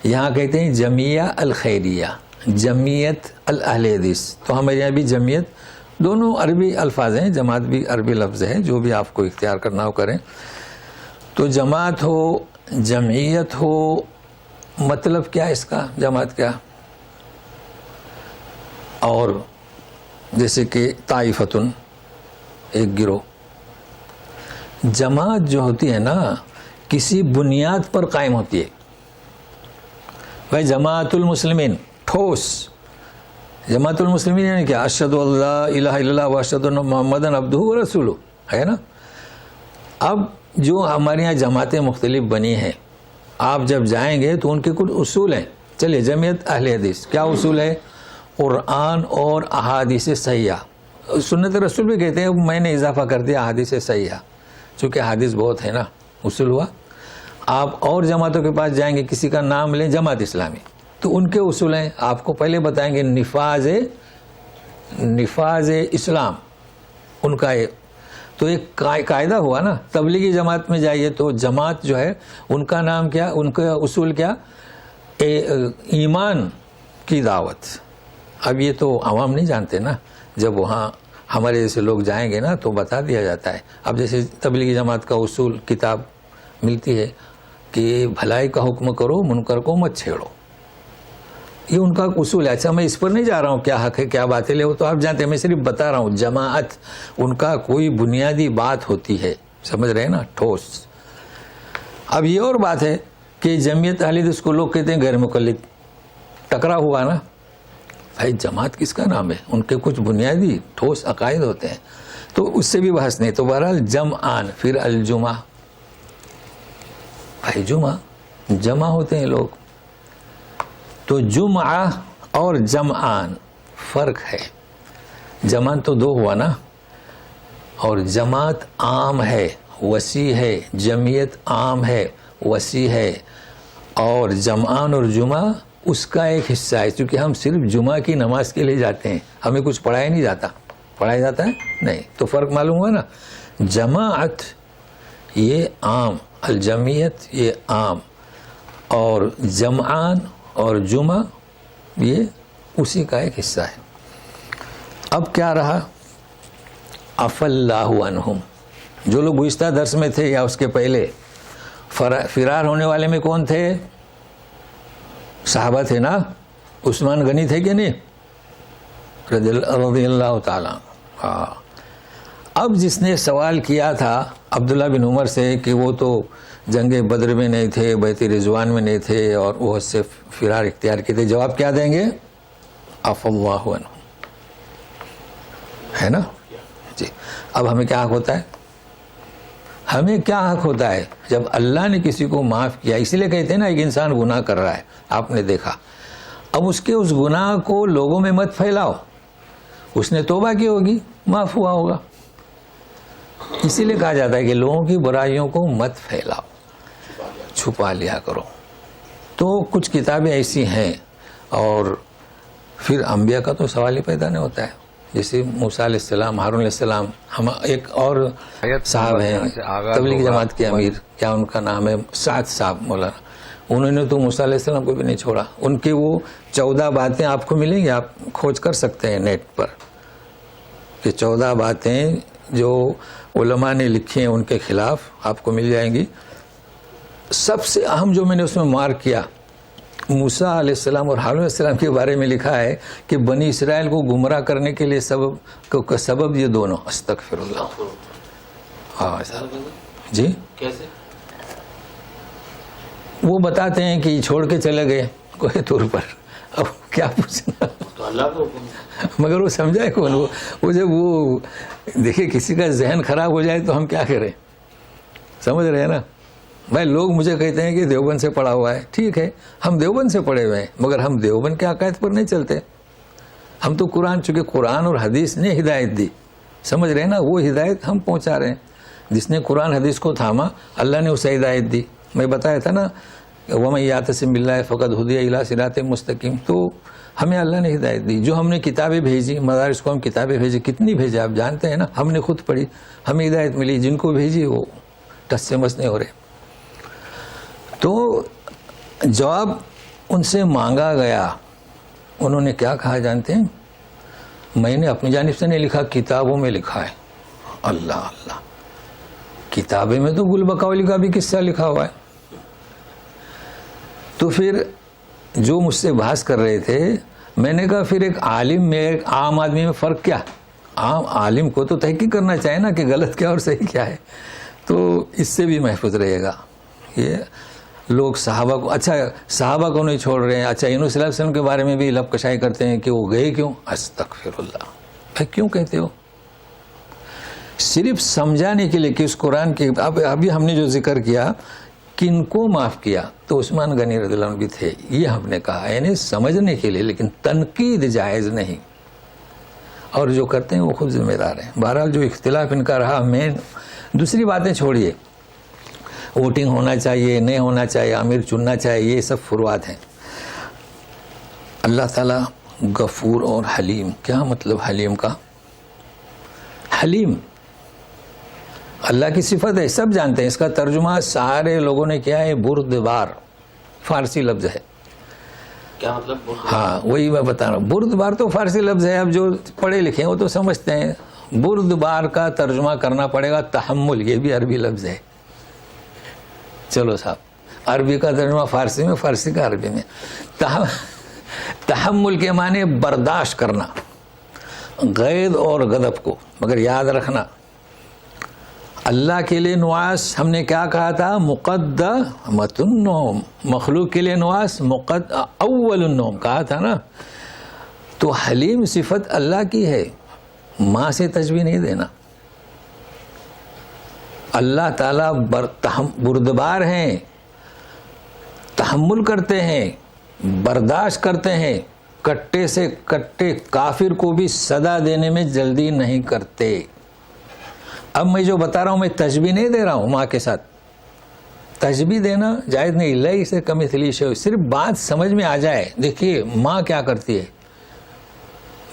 یہاں کہتے ہیں جمعیہ الخیریہ، جمعیت الاہل حدیث. تو ہمارے یہاں بھی جمعیت، دونوں عربی الفاظ ہیں، جماعت بھی عربی لفظ ہے، جو بھی آپ کو اختیار کرنا ہو کریں. تو جماعت ہو جمعیت ہو، مطلب کیا اس کا؟ جماعت کیا؟ اور جیسے کہ طائفتن ایک گروہ. جماعت جو ہوتی ہے نا کسی بنیاد پر قائم ہوتی ہے. بھائی جماعت المسلمین ٹھوس. جماعت المسلمین یعنی کیا؟ اشہد ان لا الہ الا اللہ و اشہد ان محمدن عبدہ و رسولہ ہے نا. اب جو ہمارے یہاں جماعتیں مختلف بنی ہیں، آپ جب جائیں گے تو ان کے کچھ اصول ہیں. چلیے جمعیت اہل حدیث کیا اصول ہے؟ قرآن اور احادیث صحیحہ. سنت رسول بھی کہتے ہیں، میں نے اضافہ کر دیا احادیث صحیحہ، چونکہ حدیث بہت ہے نا، اصول ہوا. آپ اور جماعتوں کے پاس جائیں گے, کسی کا نام لیں جماعت اسلامی, تو ان کے اصول ہیں, آپ کو پہلے بتائیں گے نفاذ اسلام ان کا ہے. تو ایک قاعدہ ہوا نا. تبلیغی جماعت میں جائیے تو جماعت جو ہے ان کا نام کیا, ان کا اصول کیا, ایمان کی دعوت. اب یہ تو عوام نہیں جانتے نا, جب وہاں ہمارے جیسے لوگ جائیں گے نا تو بتا دیا جاتا ہے. اب جیسے تبلیغی جماعت کا اصول کتاب ملتی ہے کہ بھلائی کا حکم کرو, منکر کو مت چھیڑو, یہ ان کا اصول ہے. اچھا میں اس پر نہیں جا رہا ہوں کیا حق ہے کیا باطل ہے, وہ تو آپ جانتے ہیں, میں صرف بتا رہا ہوں. جماعت ان کا کوئی بنیادی بات ہوتی ہے, سمجھ رہے ہیں نا, ٹھوس. اب یہ اور بات ہے کہ جمعیت اہل حدیث کو لوگ کہتے ہیں غیر مقلد, ٹکرا ہوا نا. بھائی جماعت کس کا نام ہے, ان کے کچھ بنیادی ٹھوس عقائد ہوتے ہیں, تو اس سے بھی بحث نہیں. تو بہرحال جمعان, پھر الجمعہ, بھائی جمع ہوتے ہیں لوگ. تو جمعہ اور جمعان فرق ہے. جمعان تو دو ہوا نا, اور جماعت عام ہے, وسیع ہے, جمعیت عام ہے, وسیع ہے, اور جمعان اور جمعہ اس کا ایک حصہ ہے. کیونکہ ہم صرف جمعہ کی نماز کے لیے جاتے ہیں, ہمیں کچھ پڑھایا نہیں جاتا. پڑھایا جاتا ہے نہیں, تو فرق معلوم ہوا نا. جماعت یہ عام, الجمعیت یہ عام, اور جمعان اور جمعہ یہ اسی کا ایک حصہ ہے. اب کیا رہا, عفا اللہ عنہم. جو لوگ گزشتہ درس میں تھے یا اس کے پہلے, فرار ہونے والے میں کون تھے؟ صحابہ تھے نا. عثمان غنی تھے کہ نہیں, رضی اللہ تعالیٰ. ہاں. اب جس نے سوال کیا تھا عبداللہ بن عمر سے کہ وہ تو جنگ بدر میں نہیں تھے, بیت رضوان میں نہیں تھے, اور وہ سے فرار اختیار کیے تھے, جواب کیا دیں گے؟ عفا اللہ عنہم, ہے نا جی. اب ہمیں کیا حق ہوتا ہے؟ ہمیں کیا حق ہوتا ہے جب اللہ نے کسی کو معاف کیا؟ اسی لیے کہتے ہیں نا ایک انسان گناہ کر رہا ہے, آپ نے دیکھا, اب اس گناہ کو لوگوں میں مت پھیلاؤ. اس نے توبہ کی ہوگی, معاف ہوا ہوگا. اسی لیے کہا جاتا ہے کہ لوگوں کی برائیوں کو مت پھیلاؤ, چھپا لیا کرو. تو کچھ کتابیں ایسی ہیں, اور پھر انبیاء کا تو سوال ہی پیدا نہیں ہوتا ہے. جیسے موسیٰ علیہ السلام, ہارون علیہ السلام. ہم ایک اور صاحب ہیں تبلیغ جماعت کے امیر, کیا ان کا نام ہے, سعد صاحب مولانا. انہوں نے تو موسیٰ علیہ السلام کو بھی نہیں چھوڑا. ان کی وہ 14 باتیں آپ کو ملیں گی, آپ کھوج کر سکتے ہیں نیٹ پر, کہ 14 باتیں جو علماء نے لکھی ہیں ان کے خلاف, آپ کو مل جائیں گی. سب سے اہم جو میں نے اس میں مارک کیا, موسیٰ علیہ السلام اور ہارون علیہ السلام کے بارے میں لکھا ہے کہ بنی اسرائیل کو گمراہ کرنے کے لیے سبب یہ دونوں. استغفر اللہ. ہاں جی, کیسے؟ وہ بتاتے ہیں کہ چھوڑ کے چلے گئے کوئی طور پر. اب کیا پوچھنا, تو اللہ کو مگر وہ سمجھائے کون؟ وہ جب وہ دیکھیں کسی کا ذہن خراب ہو جائے تو ہم کیا کریں, سمجھ رہے ہیں نا. بھائی لوگ مجھے کہتے ہیں کہ دیوبند سے پڑھا ہوا ہے, ٹھیک ہے, ہم دیوبند سے پڑھے ہوئے ہیں, مگر ہم دیوبند کے عقائد پر نہیں چلتے. ہم تو قرآن, چونکہ قرآن اور حدیث نے ہدایت دی, سمجھ رہے ہیں نا, وہ ہدایت ہم پہنچا رہے ہیں. جس نے قرآن حدیث کو تھاما, اللہ نے اسے ہدایت دی. میں بتایا تھا نا, وَمَن يَعْتَصِم بِاللَّهِ فَقَدْ هُدِيَ إِلَىٰ صِرَاطٍ مُسْتَقِيمٍ. تو ہمیں اللہ نے ہدایت دی. جو ہم نے کتابیں بھیجی, مدارس کو ہم کتابیں بھیجی, کتنی بھیجی آپ جانتے ہیں نا, ہم نے خود پڑھی, ہمیں ہدایت ملی. جن کو بھیجی وہ ٹس سے مس نہیں ہو رہے. تو جواب ان سے مانگا گیا, انہوں نے کیا کہا جانتے ہیں؟ میں نے اپنی جانب سے نہیں لکھا, کتابوں میں لکھا ہے. اللہ اللہ, کتابیں میں تو گل بقولی کا بھی قصہ لکھا ہوا ہے. تو پھر جو مجھ سے بحث کر رہے تھے, میں نے کہا پھر ایک عالم میں ایک عام آدمی میں فرق کیا؟ عام عالم کو تو تحقیق کرنا چاہیے نا کہ غلط کیا اور صحیح کیا ہے, تو اس سے بھی محفوظ رہے گا. یہ لوگ صحابہ کو, اچھا صحابہ کو نہیں چھوڑ رہے ہیں, اچھا یونس صلی اللہ علیہ وسلم کے بارے میں بھی لب کشائی کرتے ہیں کہ وہ گئے کیوں. استغفر اللہ. بھائی کیوں کہتے ہو؟ صرف سمجھانے کے لیے کہ اس قرآن کے, ابھی ہم نے جو ذکر کیا کن کو معاف کیا, تو عثمان غنی رضی اللہ عنہ بھی تھے, یہ ہم نے کہا, یعنی سمجھنے کے لیے, لیکن تنقید جائز نہیں. اور جو کرتے ہیں وہ خود ذمہ دار ہیں. بہرحال جو اختلاف ان کا رہا, مین دوسری باتیں چھوڑیے, ووٹنگ ہونا چاہیے نہیں ہونا چاہیے، امیر چننا چاہیے، یہ سب فروعات ہیں۔ اللہ تعالیٰ غفور اور حلیم، کیا مطلب حلیم کا؟ حلیم اللہ کی صفت ہے، سب جانتے ہیں، اس کا ترجمہ سارے لوگوں نے کیا ہے، بردبار، فارسی لفظ ہے۔ کیا مطلب؟ ہاں وہی میں بتا رہا ہوں، بردبار تو فارسی لفظ ہے، اب جو پڑھے لکھے ہیں وہ تو سمجھتے ہیں۔ بردبار کا ترجمہ کرنا پڑے گا تحمل، یہ بھی عربی لفظ ہے۔ چلو صاحب، عربی کا ترجمہ فارسی میں، فارسی کا عربی میں۔ تحمل کے معنی برداشت کرنا غیظ اور غضب کو، مگر یاد رکھنا اللہ کے لیے نواس ہم نے کیا کہا تھا؟ مقدمۃ النوم، مخلوق کے لیے نواس اول النوم کہا تھا نا۔ تو حلیم صفت اللہ کی ہے، ماں سے تشبیہ نہیں دینا۔ اللہ تعالیٰ بردبار ہیں، تحمل کرتے ہیں، برداشت کرتے ہیں، کٹے سے کٹے کافر کو بھی سزا دینے میں جلدی نہیں کرتے۔ اب میں جو بتا رہا ہوں میں تشبیہ نہیں دے رہا ہوں ماں کے ساتھ، تشبیہ دینا جائز نہیں، لیس کمثلہ شیء، صرف بات سمجھ میں آ جائے۔ دیکھیے ماں کیا کرتی ہے،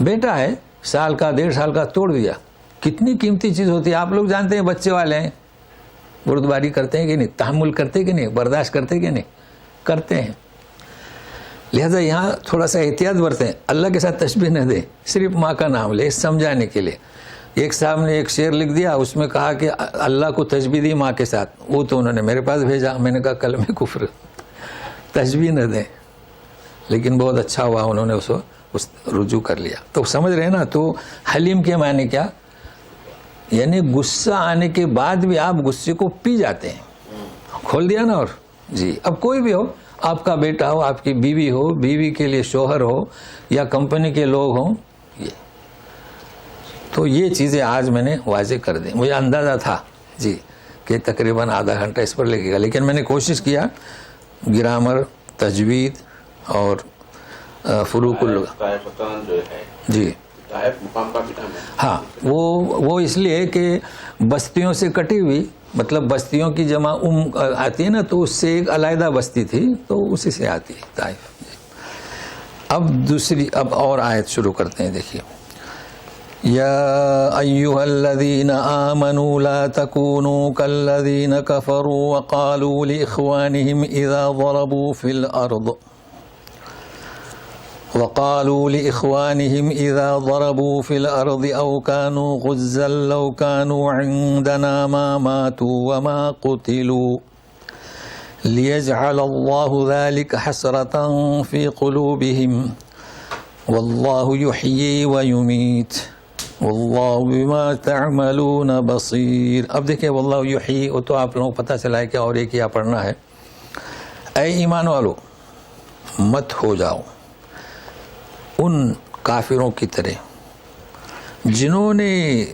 بیٹا ہے سال کا 1.5 سال کا توڑ دیا، کتنی قیمتی چیز ہوتی ہے۔ آپ لوگ جانتے ہیں بچے والے ہیں، بردباری کرتے ہیں کہ نہیں، تحمل کرتے کہ نہیں، برداشت کرتے کہ نہیں، کرتے ہیں۔ لہذا یہاں تھوڑا سا احتیاط برتیں، اللہ کے ساتھ تشبیہ نہ دیں، صرف ماں کا نام لے سمجھانے کے لیے۔ ایک صاحب نے ایک شعر لکھ دیا، اس میں کہا کہ اللہ کو تشبیہ دی ماں کے ساتھ، وہ تو انہوں نے میرے پاس بھیجا، میں نے کہا کلمہ کفر، تشبیہ نہ دیں۔ لیکن بہت اچھا ہوا انہوں نے اس رجوع کر لیا۔ تو سمجھ رہے نا، تو حلیم کے معنی کیا؟ یعنی غصہ آنے کے بعد بھی آپ غصے کو پی جاتے ہیں۔ کھول دیا نا۔ اور جی اب کوئی بھی ہو، آپ کا بیٹا ہو، آپ کی بیوی ہو، بیوی کے لیے شوہر ہو، یا کمپنی کے لوگ ہوں، تو یہ چیزیں آج میں نے واضح کر دیں۔ مجھے اندازہ تھا جی کہ تقریباً آدھا گھنٹہ اس پر لگے گا، لیکن میں نے کوشش کیا گرامر، تجوید اور فروق جی ہاں وہ اس لیے کہ بستیوں سے کٹی ہوئی، مطلب بستیوں کی جمع آتی ہے نا، تو اس سے ایک علیحدہ بستی تھی، تو اسی سے آتی ہے طائف۔ اب اور آیت شروع کرتے ہیں، دیکھیے یا ایھا الذین آمنوا لا تکونوا کالذین کفروا وقالوا لاخوانہم اذا ضربوا فی الارض او كانوا غزا لو كانوا عندنا ما ماتوا وما قتلوا ليجعل الله ذلك حسرة في قلوبهم والله يحيي ويميت والله بما تعملون بصير۔ اب دیکھیں واللہ یحیی، وہ تو آپ لوگوں کو پتہ چلا ہے کہ اور ایک یہ پڑھنا ہے۔ اے ایمان والو مت ہو جاؤ ان کافروں کی طرح جنہوں نے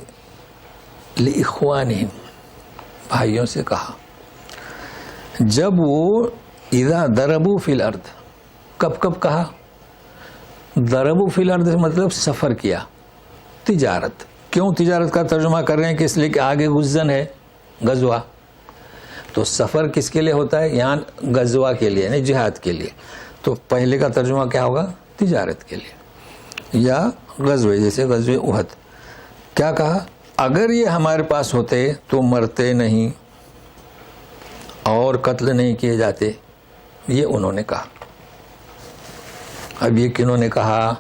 لإخوانہم بھائیوں سے کہا، جب وہ اذا ضربوا فی الارض، کب کہا؟ ضربوا فی الارض مطلب سفر کیا، تجارت۔ کیوں تجارت کا ترجمہ کر رہے ہیں؟ کہ اس لیے کہ آگے غزن ہے، غزوہ، تو سفر کس کے لیے ہوتا ہے؟ یہاں غزوہ کے لیے، یعنی جہاد کے لیے۔ تو پہلے کا ترجمہ کیا ہوگا؟ تجارت کے لیے یا غزوے، جیسے غزوے احد۔ کیا کہا؟ اگر یہ ہمارے پاس ہوتے تو مرتے نہیں اور قتل نہیں کیے جاتے، یہ انہوں نے کہا۔ اب یہ کنہوں نے کہا؟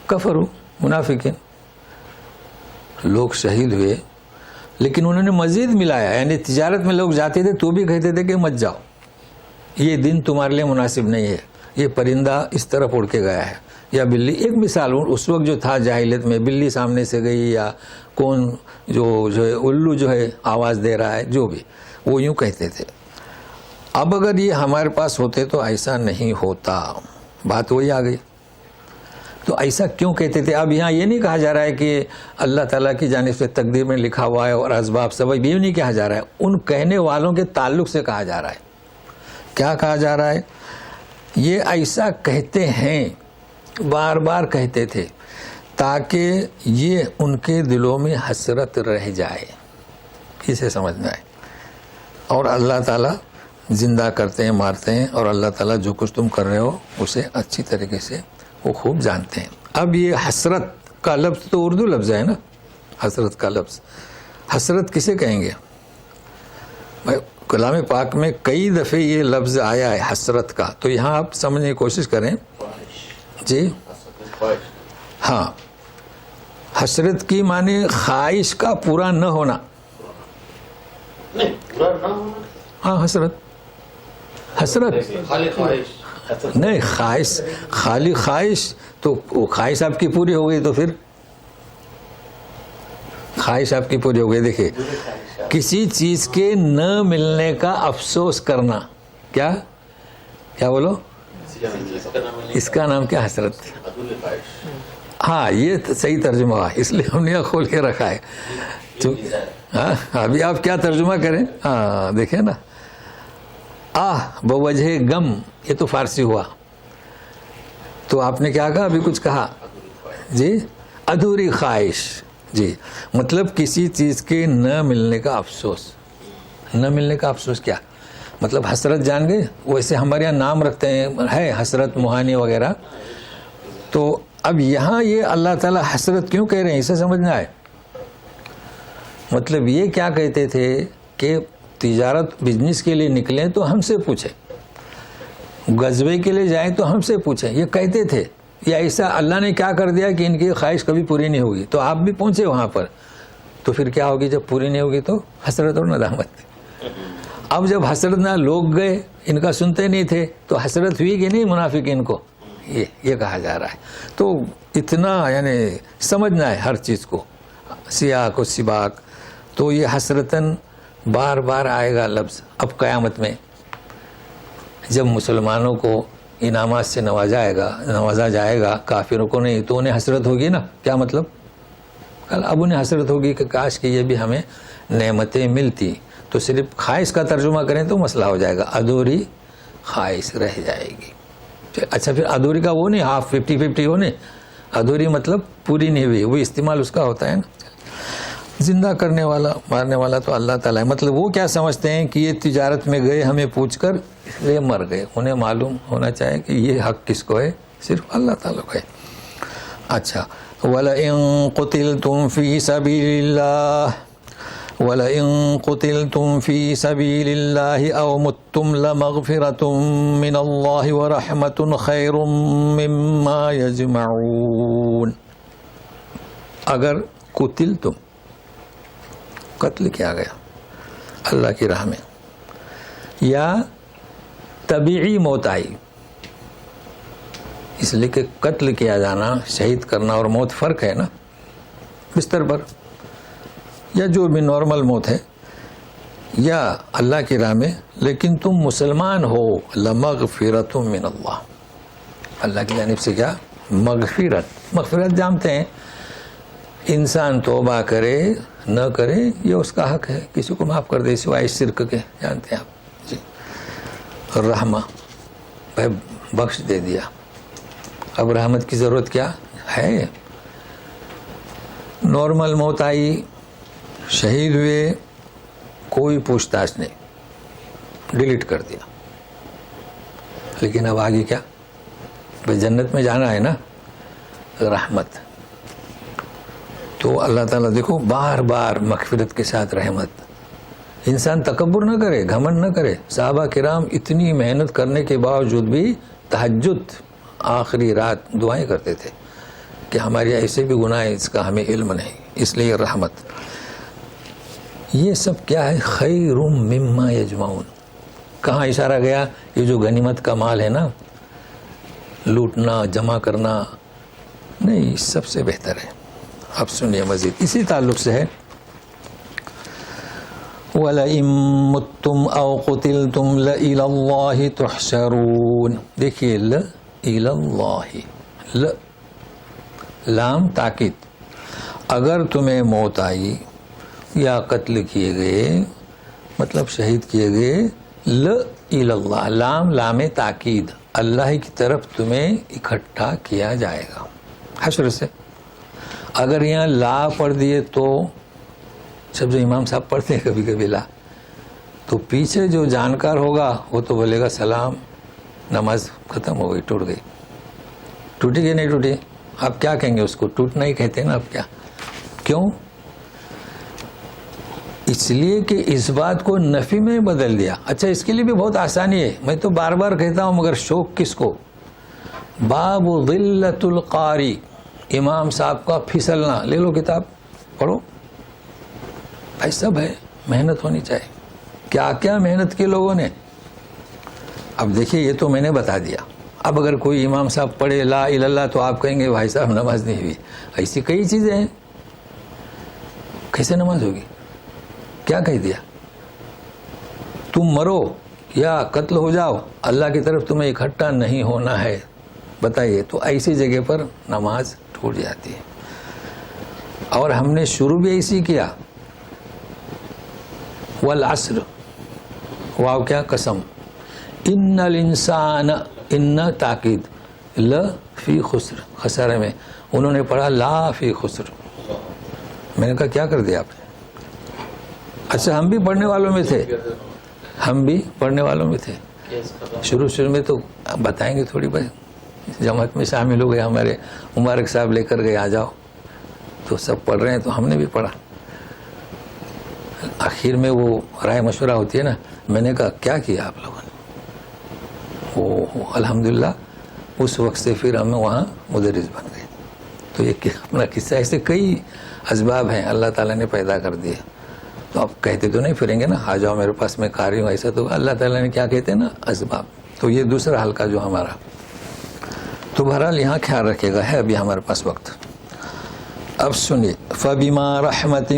کفروا، منافقین۔ لوگ شہید ہوئے، لیکن انہوں نے مزید ملایا، یعنی تجارت میں لوگ جاتے تھے تو بھی کہتے تھے کہ مت جاؤ، یہ دن تمہارے لیے مناسب نہیں ہے، یہ پرندہ اس طرف اڑ کے گیا ہے، یا بلی۔ ایک مثال اس وقت جو تھا جاہلیت میں، بلی سامنے سے گئی، یا کون جو ہے الو جو ہے آواز دے رہا ہے، جو بھی، وہ یوں کہتے تھے۔ اب اگر یہ ہمارے پاس ہوتے تو ایسا نہیں ہوتا، بات وہی آ گئی۔ تو ایسا کیوں کہتے تھے؟ اب یہاں یہ نہیں کہا جا رہا ہے کہ اللہ تعالیٰ کی جانب سے تقدیر میں لکھا ہوا ہے اور اسباب سبب، یہ نہیں کہا جا رہا ہے، ان کہنے والوں کے تعلق سے کہا جا رہا ہے۔ کیا کہا جا رہا ہے؟ یہ ایسا کہتے ہیں، بار بار کہتے تھے، تاکہ یہ ان کے دلوں میں حسرت رہ جائے، اسے سمجھنا ہے۔ اور اللہ تعالیٰ زندہ کرتے ہیں، مارتے ہیں، اور اللہ تعالیٰ جو کچھ تم کر رہے ہو اسے اچھی طریقے سے وہ خوب جانتے ہیں۔ اب یہ حسرت کا لفظ تو اردو لفظ ہے نا، حسرت کا لفظ، حسرت کسے کہیں گے؟ کلام پاک میں کئی دفعے یہ لفظ آیا ہے حسرت کا، تو یہاں آپ سمجھنے کی کوشش کریں جی۔ ہاں، حسرت کی معنی خواہش کا پورا نہ ہونا، ہاں حسرت، حسرت نہیں، خواہش، خالی خواہش تو خواہش آپ کی پوری ہو گئی تو پھر خواہش آپ کی پوری ہو گئی۔ دیکھیے، کسی چیز کے نہ ملنے کا افسوس کرنا، کیا کیا بولو، اس کا نام کیا؟ حسرت۔ ہاں، یہ صحیح ترجمہ ہوا، اس لیے ہم نے کھول کے رکھا ہے۔ ہاں، ابھی آپ کیا ترجمہ کریں؟ ہاں دیکھیں نا، بوجہ غم، یہ تو فارسی ہوا، تو آپ نے کیا کہا؟ ابھی کچھ کہا جی، ادھوری خواہش جی، مطلب کسی چیز کے نہ ملنے کا افسوس۔ نہ ملنے کا افسوس کیا مطلب؟ حسرت جان گئے؟ ویسے ہمارے یہاں نام رکھتے ہیں، ہے حسرت موہانی وغیرہ، تو اب یہاں یہ اللہ تعالیٰ حسرت کیوں کہہ رہے ہیں، اسے سمجھنا ہے۔ مطلب یہ کیا کہتے تھے کہ تجارت بزنس کے لیے نکلیں تو ہم سے پوچھیں، غزوے کے لیے جائیں تو ہم سے پوچھیں، یہ کہتے تھے۔ یا ایسا اللہ نے کیا کر دیا کہ ان کی خواہش کبھی پوری نہیں ہوگی، تو آپ بھی پہنچے وہاں پر، تو پھر کیا ہوگی؟ جب پوری نہیں ہوگی تو حسرت اور ندامت۔ اب جب حسرت نہ، لوگ گئے، ان کا سنتے نہیں تھے، تو حسرت ہوئی کہ نہیں منافقین کو؟ یہ کہا جا رہا ہے۔ تو اتنا یعنی سمجھنا ہے ہر چیز کو، سیاق و سباق۔ تو یہ حسرتاً بار بار آئے گا لفظ اب قیامت میں، جب مسلمانوں کو انعامات سے نوازا جائے گا، کافروں کو نہیں، تو انہیں حسرت ہوگی نا۔ کیا مطلب؟ اب انہیں حسرت ہوگی کہ کاش کہ یہ بھی ہمیں نعمتیں ملتی۔ تو صرف خواہش کا ترجمہ کریں تو مسئلہ ہو جائے گا، ادھوری خواہش رہ جائے گی۔ اچھا، پھر ادھوری کا وہ نہیں، ہاف 50-50 ہو نہیں، ادھوری مطلب پوری نہیں ہوئی، وہ استعمال اس کا ہوتا ہے نا۔ زندہ کرنے والا، مارنے والا تو اللہ تعالیٰ ہے۔ مطلب وہ کیا سمجھتے ہیں کہ یہ تجارت میں گئے ہمیں پوچھ کر اس لیے مر گئے، انہیں معلوم ہونا چاہیے کہ یہ حق کس کو ہے؟ صرف اللہ تعالیٰ کو ہے۔ اچھا، وَلَئِن قُتِلْتُمْ فِي سَبِيلِ اللَّهِ وَلَئِن قُتِلْتُمْ فِي سَبِيلِ اللَّهِ أَوْ مُتُّمْ لَمَغْفِرَةٌ مِّنَ اللَّهِ وَرَحْمَةٌ خَيْرٌ مِّمَّا يَجْمَعُونَ۔ اگر قتلتم، قتل کیا گیا اللہ کی راہ میں، یا طبیعی موت آئی، اس لیے کہ قتل کیا جانا، شہید کرنا اور موت فرق ہے نا، بستر پر، یا جو بھی نارمل موت ہے، یا اللہ کی راہ میں، لیکن تم مسلمان ہو، لمغفرۃ من اللہ، اللہ کی جانب سے کیا؟ مغفرت جانتے ہیں، انسان توبہ کرے نہ کرے یہ اس کا حق ہے، کسی کو معاف کر دے سوائے شرک کے، جانتے ہیں آپ جی۔ رحمہ، بھائی بخش دے دیا، اب رحمت کی ضرورت کیا ہے؟ نارمل موت آئی، شہید ہوئے، کوئی پوچھ تاچھ نہیں، ڈیلیٹ کر دیا، لیکن اب آگے کیا؟ بھائی جنت میں جانا ہے نا، رحمت۔ تو اللہ تعالیٰ دیکھو بار بار مغفرت کے ساتھ رحمت۔ انسان تکبر نہ کرے، گھمنڈ نہ کرے۔ صحابہ کرام اتنی محنت کرنے کے باوجود بھی تہجد آخری رات دعائیں کرتے تھے کہ ہماری ایسے بھی گناہ ہیں، اس کا ہمیں علم نہیں، اس لیے رحمت۔ یہ سب کیا ہے؟ خیر مما یجمعون۔ کہاں اشارہ گیا؟ یہ جو غنیمت کا مال ہے نا، لوٹنا، جمع کرنا نہیں، سب سے بہتر ہے۔ اب سنیے مزید، اسی تعلق سے ہے، وَلَئِن مُتُّمْ أَوْ قُتِلْتُمْ لَإِلَى اللَّهِ تُحْشَرُونَ۔ دیکھیے، لَإِلَى اللَّهِ، لام تاکید، اگر تمہیں موت آئی یا قتل کیے گئے، مطلب شہید کیے گئے، لَإِلَى اللَّهِ، لام تاکید، اللہ کی طرف تمہیں اکٹھا کیا جائے گا حشر سے۔ اگر یہاں لا پڑھ دیے تو سب جو امام صاحب پڑھتے ہیں کبھی کبھی لا، تو پیچھے جو جانکار ہوگا وہ تو بولے گا سلام، نماز ختم ہو گئی، ٹوٹ گئی. ٹوٹی کہ نہیں ٹوٹی؟ آپ کیا کہیں گے اس کو؟ ٹوٹنا ہی کہتے ہیں نا. آپ کیا کیوں؟ اس لیے کہ اس بات کو نفی میں بدل دیا. اچھا اس کے لیے بھی بہت آسانی ہے، میں تو بار بار کہتا ہوں مگر شوق کس کو. باب ذلت القاری، امام صاحب کا پھسلنا. لے لو کتاب پڑھو، بھائی سب ہے، محنت ہونی چاہیے. کیا کیا محنت کی لوگوں نے. اب دیکھیے یہ تو میں نے بتا دیا. اب اگر کوئی امام صاحب پڑھے لا الہ الا اللہ تو آپ کہیں گے بھائی صاحب نماز نہیں ہوئی. ایسی کئی چیزیں ہیں، کیسے نماز ہوگی؟ کیا کہہ دیا؟ تم مرو یا قتل ہو جاؤ، اللہ کی طرف تمہیں اکٹھا نہیں ہونا ہے. بتائیے، تو ایسی جگہ پر نماز ٹوٹ جاتی ہے. اور ہم نے شروع بھی ایسی کیا. والعصر، واو کیا؟ قسم. ان الانسان، ان تاکید، لفی خسر، خسارے میں. انہوں نے پڑھا لا فی خسر. میں نے کہا کیا کر دیا آپ نے؟ اچھا ہم بھی پڑھنے والوں میں تھے، ہم بھی پڑھنے والوں میں تھے. شروع میں تو بتائیں گے تھوڑی بہت، جماعت میں شامل ہو گئے، ہمارے مبارک صاحب لے کر گئے آ جاؤ، تو سب پڑھ رہے ہیں تو ہم نے بھی پڑھا. آخر میں وہ رائے مشورہ ہوتی ہے نا. میں نے کہا کیا کیا آپ لوگوں نے؟ الحمدللہ اس وقت سے پھر ہم وہاں مدرس بن گئے. تو یہ اپنا قصہ، ایسے کئی اسباب ہیں اللہ تعالیٰ نے پیدا کر دیے. تو آپ کہتے تو نہیں پھریں گے نا آ جاؤ میرے پاس میں قاری ہوں، ایسا تو اللہ تعالیٰ نے کیا کہتے ہیں نا، اسباب. تو یہ دوسرا حلقہ جو ہمارا. تو بہرحال یہاں خیال رکھے گا، ہے ابھی ہمارے پاس وقت. اب سنیے. فَبِمَا رَحْمَةٍ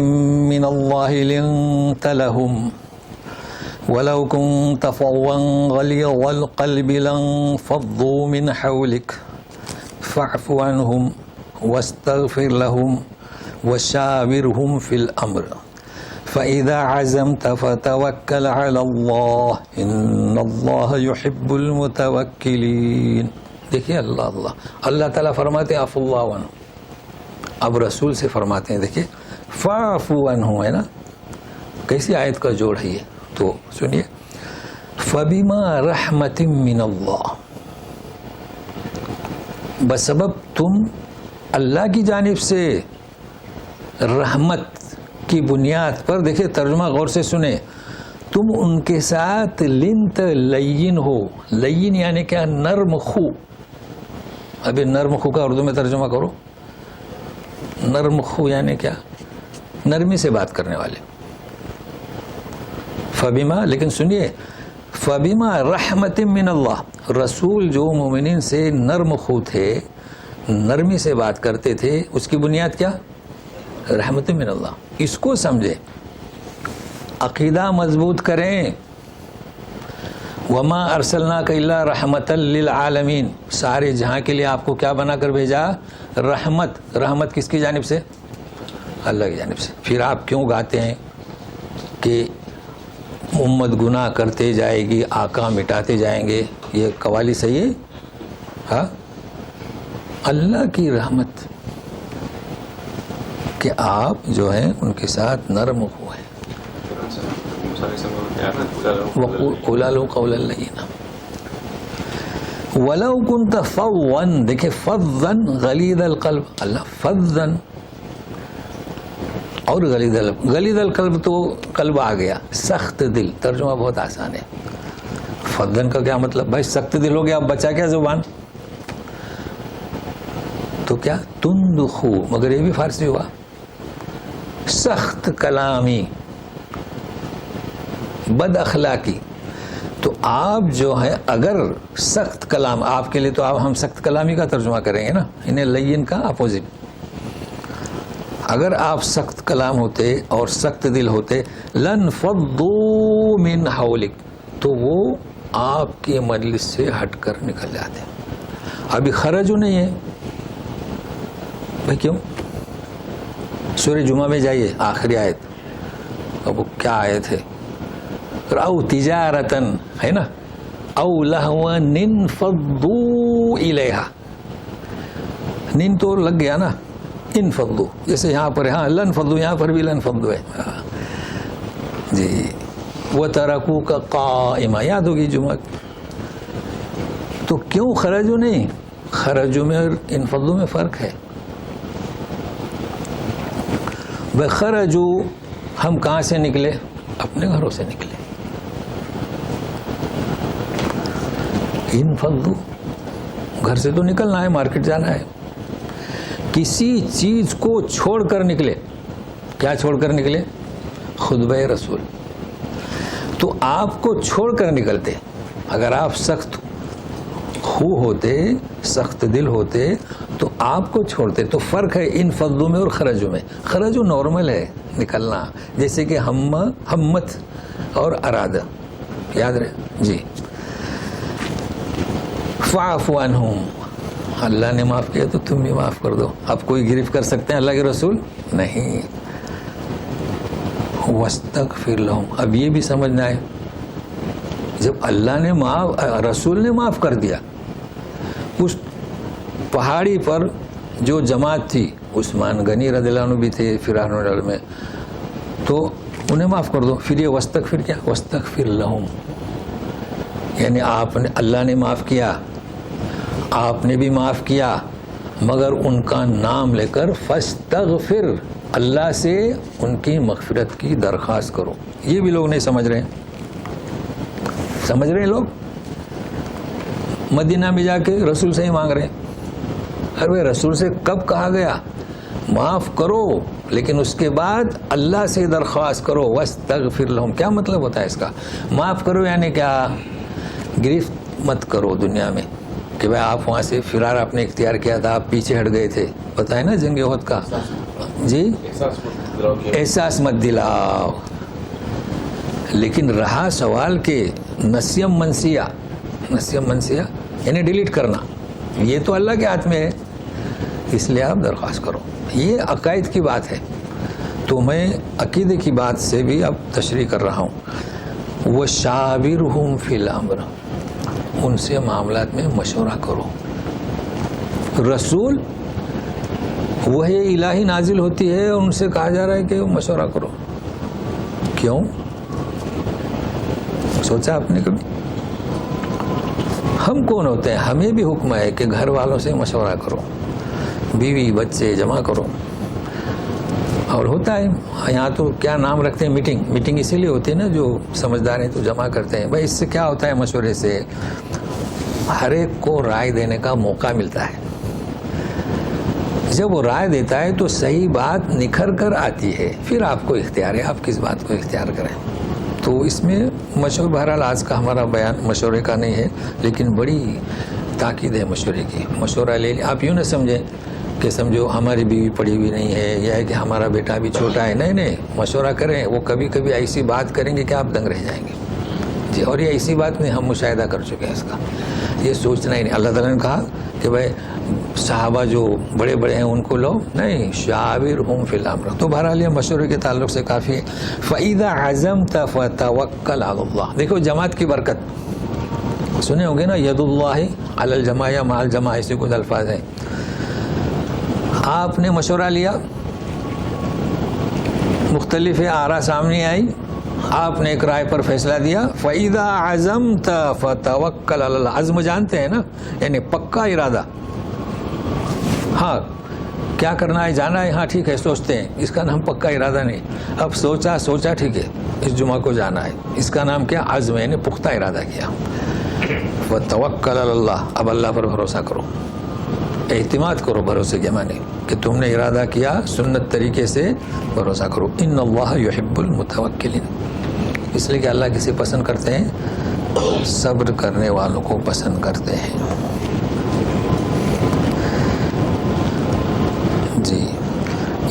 مِّنَ اللَّهِ لِنتَ لَهُمْ وَلَوْ كُنتَ فَظًّا غَلِيظَ الْقَلْبِ لَانفَضُّوا مِنْ حَوْلِكَ فَاعْفُ عَنْهُمْ وَاسْتَغْفِرْ لَهُمْ وَشَاوِرْهُمْ فِي الْأَمْرِ فَإِذَا عَزَمْتَ فَتَوَكَّلْ عَلَى اللَّهِ إِنَّ اللَّهَ يُحِبُّ الْمُتَوَكِّلِينَ. دیکھیے اللہ تعالیٰ فرماتے ہیں عفو اللہ عنہ. اب رسول سے فرماتے ہیں، دیکھیے فَاعْفُوا عَنْهُمْ ہے نا، کیسی آیت کا جوڑ ہے یہ. تو سنیے. فَبِمَا رَحْمَةٍ مِّنَ اللَّهِ، بسبب تم اللہ کی جانب سے رحمت کی بنیاد پر. دیکھیے ترجمہ غور سے سنیں. تم ان کے ساتھ لنت لین ہو. لین یعنی کیا؟ نرم خو. ابھی نرم خو کا اردو میں ترجمہ کرو. نرم خو یعنی کیا؟ نرمی سے بات کرنے والے. فبما، لیکن سنیے فبما رحمت من اللہ، رسول جو مومنین سے نرم خو تھے، نرمی سے بات کرتے تھے، اس کی بنیاد کیا؟ رحمت من اللہ. اس کو سمجھے، عقیدہ مضبوط کریں. وما ارسلناک الا رحمتا للعالمین، سارے جہاں کے لیے آپ کو کیا بنا کر بھیجا؟ رحمت. رحمت کس کی جانب سے؟ اللہ کی جانب سے. پھر آپ کیوں گاتے ہیں کہ امت گناہ کرتے جائے گی، آقا مٹاتے جائیں گے؟ یہ قوالی صحیح ہے؟ ہاں، اللہ کی رحمت کہ آپ جو ہیں ان کے ساتھ نرم ہوئے. قُولَ لَهُ قَوْلًا لَّيِّنًا وَلَوْ كُنْتَ فَظًّا، دیکھیں فَظًّا غَلِيظَ الْقَلْبِ. اللہ فَظًّا اور غلیظ القلب. غلیظ القلب تو قلب آ گیا، سخت دل. ترجمہ بہت آسان ہے. فَظًّا کا کیا مطلب؟ بھائی سخت دل ہو گیا، اب بچا کیا زبان؟ تو کیا؟ تندخو، مگر یہ بھی فارسی ہوا. سخت کلامی، بد اخلاقی. تو آپ جو ہے اگر سخت کلام، آپ کے لیے تو آپ ہم سخت کلامی کا ترجمہ کریں گے نا، انہیں لین کا اپوزٹ. اگر آپ سخت کلام ہوتے اور سخت دل ہوتے، لَانْفَضُّوا مِنْ حَوْلِكَ، تو وہ آپ کے مجلس سے ہٹ کر نکل جاتے. ابھی خرجو نہیں ہے بھائی. کیوں؟ سورہ جمعہ میں جائیے، آخری آیت. اب وہ کیا آیت ہے؟ او تجارتن ہے نا، او لہوا انفضوا الیہا. نین تو لگ گیا نا، انفضوا جیسے یہاں پر. ہاں لنفضوا، یہاں پر بھی لنفضوا ہے. جی وترکوک قائما، یاد ہوگی جمعہ. تو کیوں خرجو نہیں؟ خرجو میں اور انفضو میں فرق ہے. خرجو ہم کہاں سے نکلے؟ اپنے گھروں سے نکلے. انفضو گھر سے تو نکلنا ہے، مارکیٹ جانا ہے. کسی چیز کو چھوڑ کر نکلے. کیا چھوڑ کر نکلے؟ خطبہ رسول. تو آپ کو چھوڑ کر نکلتے. اگر آپ سخت خو ہوتے، سخت دل ہوتے تو آپ کو چھوڑتے. تو فرق ہے انفضو میں اور خرجو میں. خرجو نارمل ہے نکلنا، جیسے کہ ہمت اور ارادہ، یاد رہے جی. فاعف عنہم، اللہ نے معاف کیا تو تم بھی معاف کر دو. اب کوئی گرفت کر سکتے ہیں اللہ کے رسول؟ نہیں. واستغفر لہم، اب یہ بھی سمجھنا ہے جب اللہ نے رسول نے معاف کر دیا، اس پہاڑی پر جو جماعت تھی، عثمان غنی رضی اللہ عنہ بھی تھے فرعون میں، تو انہیں معاف کر دو. پھر یہ واستغفر کیا؟ واستغفر لہم، یعنی آپ نے، اللہ نے معاف کیا، آپ نے بھی معاف کیا، مگر ان کا نام لے کر فاستغفر، اللہ سے ان کی مغفرت کی درخواست کرو. یہ بھی لوگ نہیں سمجھ رہے. سمجھ رہے ہیں لوگ؟ مدینہ میں جا کے رسول سے ہی مانگ رہے ہیں. ارے رسول سے کب کہا گیا معاف کرو، لیکن اس کے بعد اللہ سے درخواست کرو. واستغفر لہم، کیا مطلب ہوتا ہے اس کا؟ معاف کرو یعنی کیا؟ گرفت مت کرو دنیا میں کہ بھائی آپ وہاں سے فرار آپ نے اختیار کیا تھا، آپ پیچھے ہٹ گئے تھے. پتہ ہے نا جنگ احد کا جی، احساس مت دلاؤ. لیکن رہا سوال کہ نسیم منسیہ یعنی ڈیلیٹ کرنا، یہ تو اللہ کے ہاتھ میں ہے، اس لیے آپ درخواست کرو. یہ عقائد کی بات ہے. تو میں عقیدے کی بات سے بھی اب تشریح کر رہا ہوں. وَشَاوِرْهُمْ فِي الْأَمْرِ، ان سے معاملات میں مشورہ کرو. رسول وحی الہی نازل ہوتی ہے اور ان سے کہا جا رہا ہے کہ مشورہ کرو. کیوں؟ سوچا آپ نے کبھی؟ ہم کون ہوتے ہیں؟ ہمیں بھی حکم ہے کہ گھر والوں سے مشورہ کرو، بیوی بچے جمع کرو. اور ہوتا ہے یہاں تو کیا نام رکھتے ہیں، میٹنگ اسی لیے ہوتی ہے نا، جو سمجھدار ہیں تو جمع کرتے ہیں. بھائی اس سے کیا ہوتا ہے؟ مشورے سے ہر ایک کو رائے دینے کا موقع ملتا ہے. جب وہ رائے دیتا ہے تو صحیح بات نکھر کر آتی ہے، پھر آپ کو اختیار ہے آپ کس بات کو اختیار کریں. تو اس میں مشورہ، بہرحال آج کا ہمارا بیان مشورے کا نہیں ہے، لیکن بڑی تاکید ہے مشورے کی. مشورہ لے لیں. آپ یوں نہ سمجھیں کہ سمجھو ہماری بیوی پڑھی ہوئی نہیں ہے، یا ہے کہ ہمارا بیٹا بھی چھوٹا ہے. نہیں، مشورہ کریں. وہ کبھی کبھی ایسی بات کریں گے کہ آپ دنگ رہ جائیں گے جی. اور یہ ایسی بات نہیں، ہم مشاہدہ کر چکے ہیں اس کا. یہ سوچنا ہی نہیں. اللہ تعالیٰ نے کہا کہ بھائی صحابہ جو بڑے بڑے ہیں ان کو لو، نہیں، شاورہم فی الامر. تو بہرحال یہ مشورے کے تعلق سے کافی ہے. فَإِذَا عَزَمْتَ فَتَوَكَّلْ عَلَى اللَّهِ. دیکھو جماعت کی برکت سنے ہوں گے نا، ید اللہ علی الجماع یا مع الجماع، ایسے کچھ الفاظ ہیں. آپ نے مشورہ لیا، مختلف آراء سامنے آئی، آپ نے ایک رائے پر فیصلہ دیا. فَإِذَا عَزَمْتَ فَتَوَكَّلْ عَلَى اللَّهِ. عزم جانتے ہیں نا، یعنی پکا ارادہ. ہاں کیا کرنا ہے، جانا ہے، ہاں ٹھیک ہے، سوچتے ہیں. اس کا نام پکا ارادہ نہیں. اب سوچا ٹھیک ہے اس جمعہ کو جانا ہے، اس کا نام کیا؟ عزم، یعنی پختہ ارادہ کیا. وَتَوَكَّلْ عَلَى اللَّهِ، اب اللہ پر بھروسہ کرو، اعتماد کرو. بھروسے کے معنی کہ تم نے ارادہ کیا، سنت طریقے سے بھروسہ کرو. ان اللہ یحب المتوکلین، اس لیے کہ اللہ کسے پسند کرتے ہیں؟ صبر کرنے والوں کو پسند کرتے ہیں جی.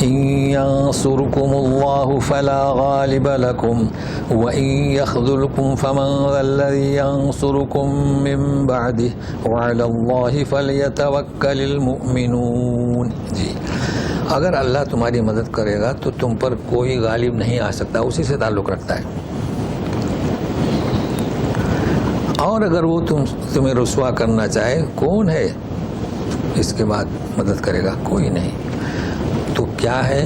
ان ينصركم الله فلا غالب لكم وان يخذلكم فمن ذا الذي ينصركم من بعده وعلى الله فليتوكل المؤمنون جی. اگر اللہ تمہاری مدد کرے گا تو تم پر کوئی غالب نہیں آ سکتا، اسی سے تعلق رکھتا ہے. اور اگر وہ تمہیں رسوا کرنا چاہے، کون ہے اس کے بعد مدد کرے گا؟ کوئی نہیں. تو کیا ہے؟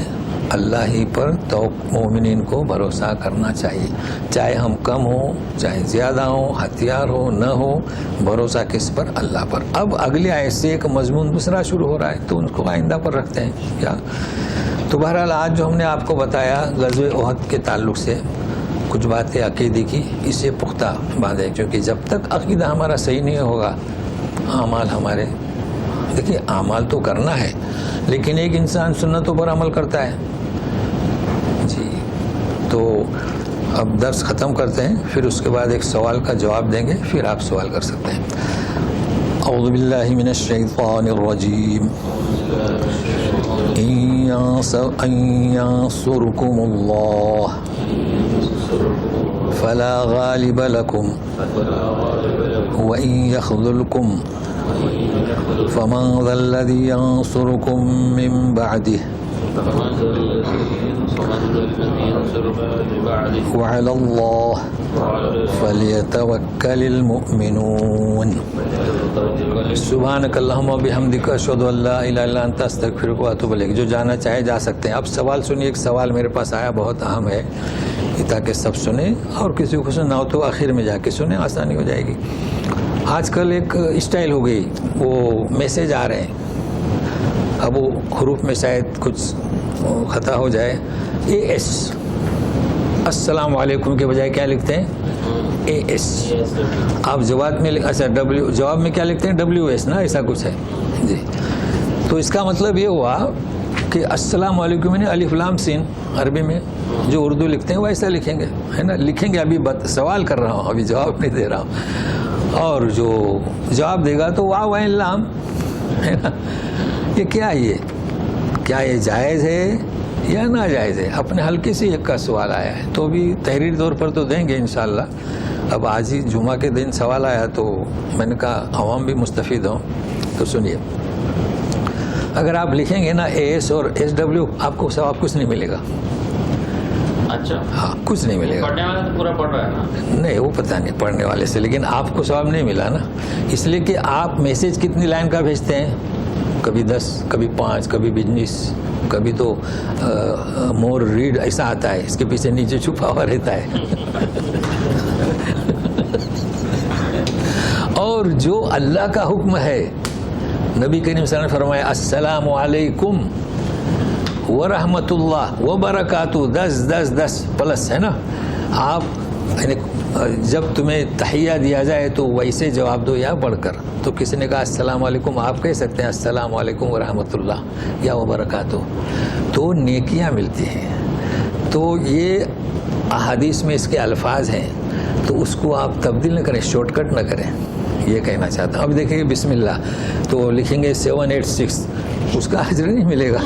اللہ ہی پر تو مومنین کو بھروسہ کرنا چاہیے، چاہے ہم کم ہوں چاہے زیادہ ہوں، ہتھیار ہو نہ ہو، بھروسہ کس پر؟ اللہ پر۔ اب اگلے آیت سے ایک مضمون دوسرا شروع ہو رہا ہے، تو ان کو آئندہ پر رکھتے ہیں کیا؟ تو بہرحال آج جو ہم نے آپ کو بتایا غزوہ احد کے تعلق سے کچھ باتیں عقیدے کی، اسے پختہ باندھیں، کیونکہ جب تک عقیدہ ہمارا صحیح نہیں ہوگا، اعمال ہمارے، دیکھیے اعمال تو کرنا ہے لیکن ایک انسان سنتوں پر عمل کرتا ہے جی۔ تو اب درس ختم کرتے ہیں، پھر اس کے بعد ایک سوال کا جواب دیں گے، پھر آپ سوال کر سکتے ہیں۔ اعوذ باللہ من الشیطان الرجیم، ان ینصرکم اللہ فلا غالب لکم وان یخذلکم فمن ذا الذی ینصرکم من بعدہ وعلى الله فليتوكل المؤمنون۔ سبحانك اللهم وبحمدك اشهد ان لا اله الا انت استغفرك واتوب اليك۔ جو جانا چاہے جا سکتے ہیں۔ اب سوال سنیے، ایک سوال میرے پاس آیا بہت اہم ہے، تاکہ سب سنیں اور کسی کو سننا ہو تو آخر میں جا کے سنیں، آسانی ہو جائے گی۔ آج کل ایک اسٹائل ہو گئی، وہ میسیج آ رہے ہیں، اب وہ حروف میں شاید کچھ خطا ہو جائے، اے ایس، السلام علیکم کے بجائے کیا لکھتے ہیں؟ A S. آپ جواب میں اچھا ڈبلیو، جواب میں کیا لکھتے ہیں؟ ڈبلیو ایس نا، ایسا کچھ ہے جی۔ تو اس کا مطلب یہ ہوا کہ السلام علیکم میں نے الف لام سین عربی میں جو اردو لکھتے ہیں وہ ایسا لکھیں گے، ہے نا، لکھیں گے۔ ابھی سوال کر رہا ہوں، ابھی جواب نہیں دے رہا ہوں، اور جو جواب دے گا تو واو وین لام، ہے نا۔ یہ کیا ہے؟ کیا یہ جائز ہے یا ناجائز ہے؟ اپنے ہلکے سے ایک کا سوال آیا ہے، تو بھی تحریری طور پر تو دیں گے انشاءاللہ۔ اب آج ہی جمعہ کے دن سوال آیا تو میں نے کہا عوام بھی مستفید ہوں، تو سنیے، اگر آپ لکھیں گے نا اے ایس اور ایس ڈبلیو، آپ کو ثواب کچھ نہیں ملے گا۔ اچھا، ہاں، کچھ نہیں ملے گا۔ پڑھنے والے تو پورا پڑھ رہا ہے نا؟ نہیں، وہ پتہ نہیں پڑھنے والے سے، لیکن آپ کو ثواب نہیں ملا نا، اس لیے کہ آپ میسیج کتنی لائن کا بھیجتے ہیں؟ کبھی 10، کبھی 5، کبھی بزنس، کبھی تو مور ریڈ ایسا آتا ہے، اس کے پیچھے نیچے چھپا ہوا رہتا ہے۔ اور جو اللہ کا حکم ہے، نبی کریم صلی اللہ علیہ وسلم نے فرمایا السلام علیکم ورحمۃ اللہ وبرکاتہ، 10 پلس ہے نا۔ آپ یعنی جب تمہیں تحیہ دیا جائے تو ویسے جواب دو یا بڑھ کر۔ تو کسی نے کہا السلام علیکم، آپ کہہ سکتے ہیں السلام علیکم ورحمۃ اللہ یا وبرکاتہ، تو نیکیاں ملتی ہیں۔ تو یہ احادیث میں اس کے الفاظ ہیں، تو اس کو آپ تبدیل نہ کریں، شارٹ کٹ نہ کریں، یہ کہنا چاہتا ہوں۔ اب دیکھیں گے بسم اللہ تو لکھیں گے 786، اس کا اجر نہیں ملے گا،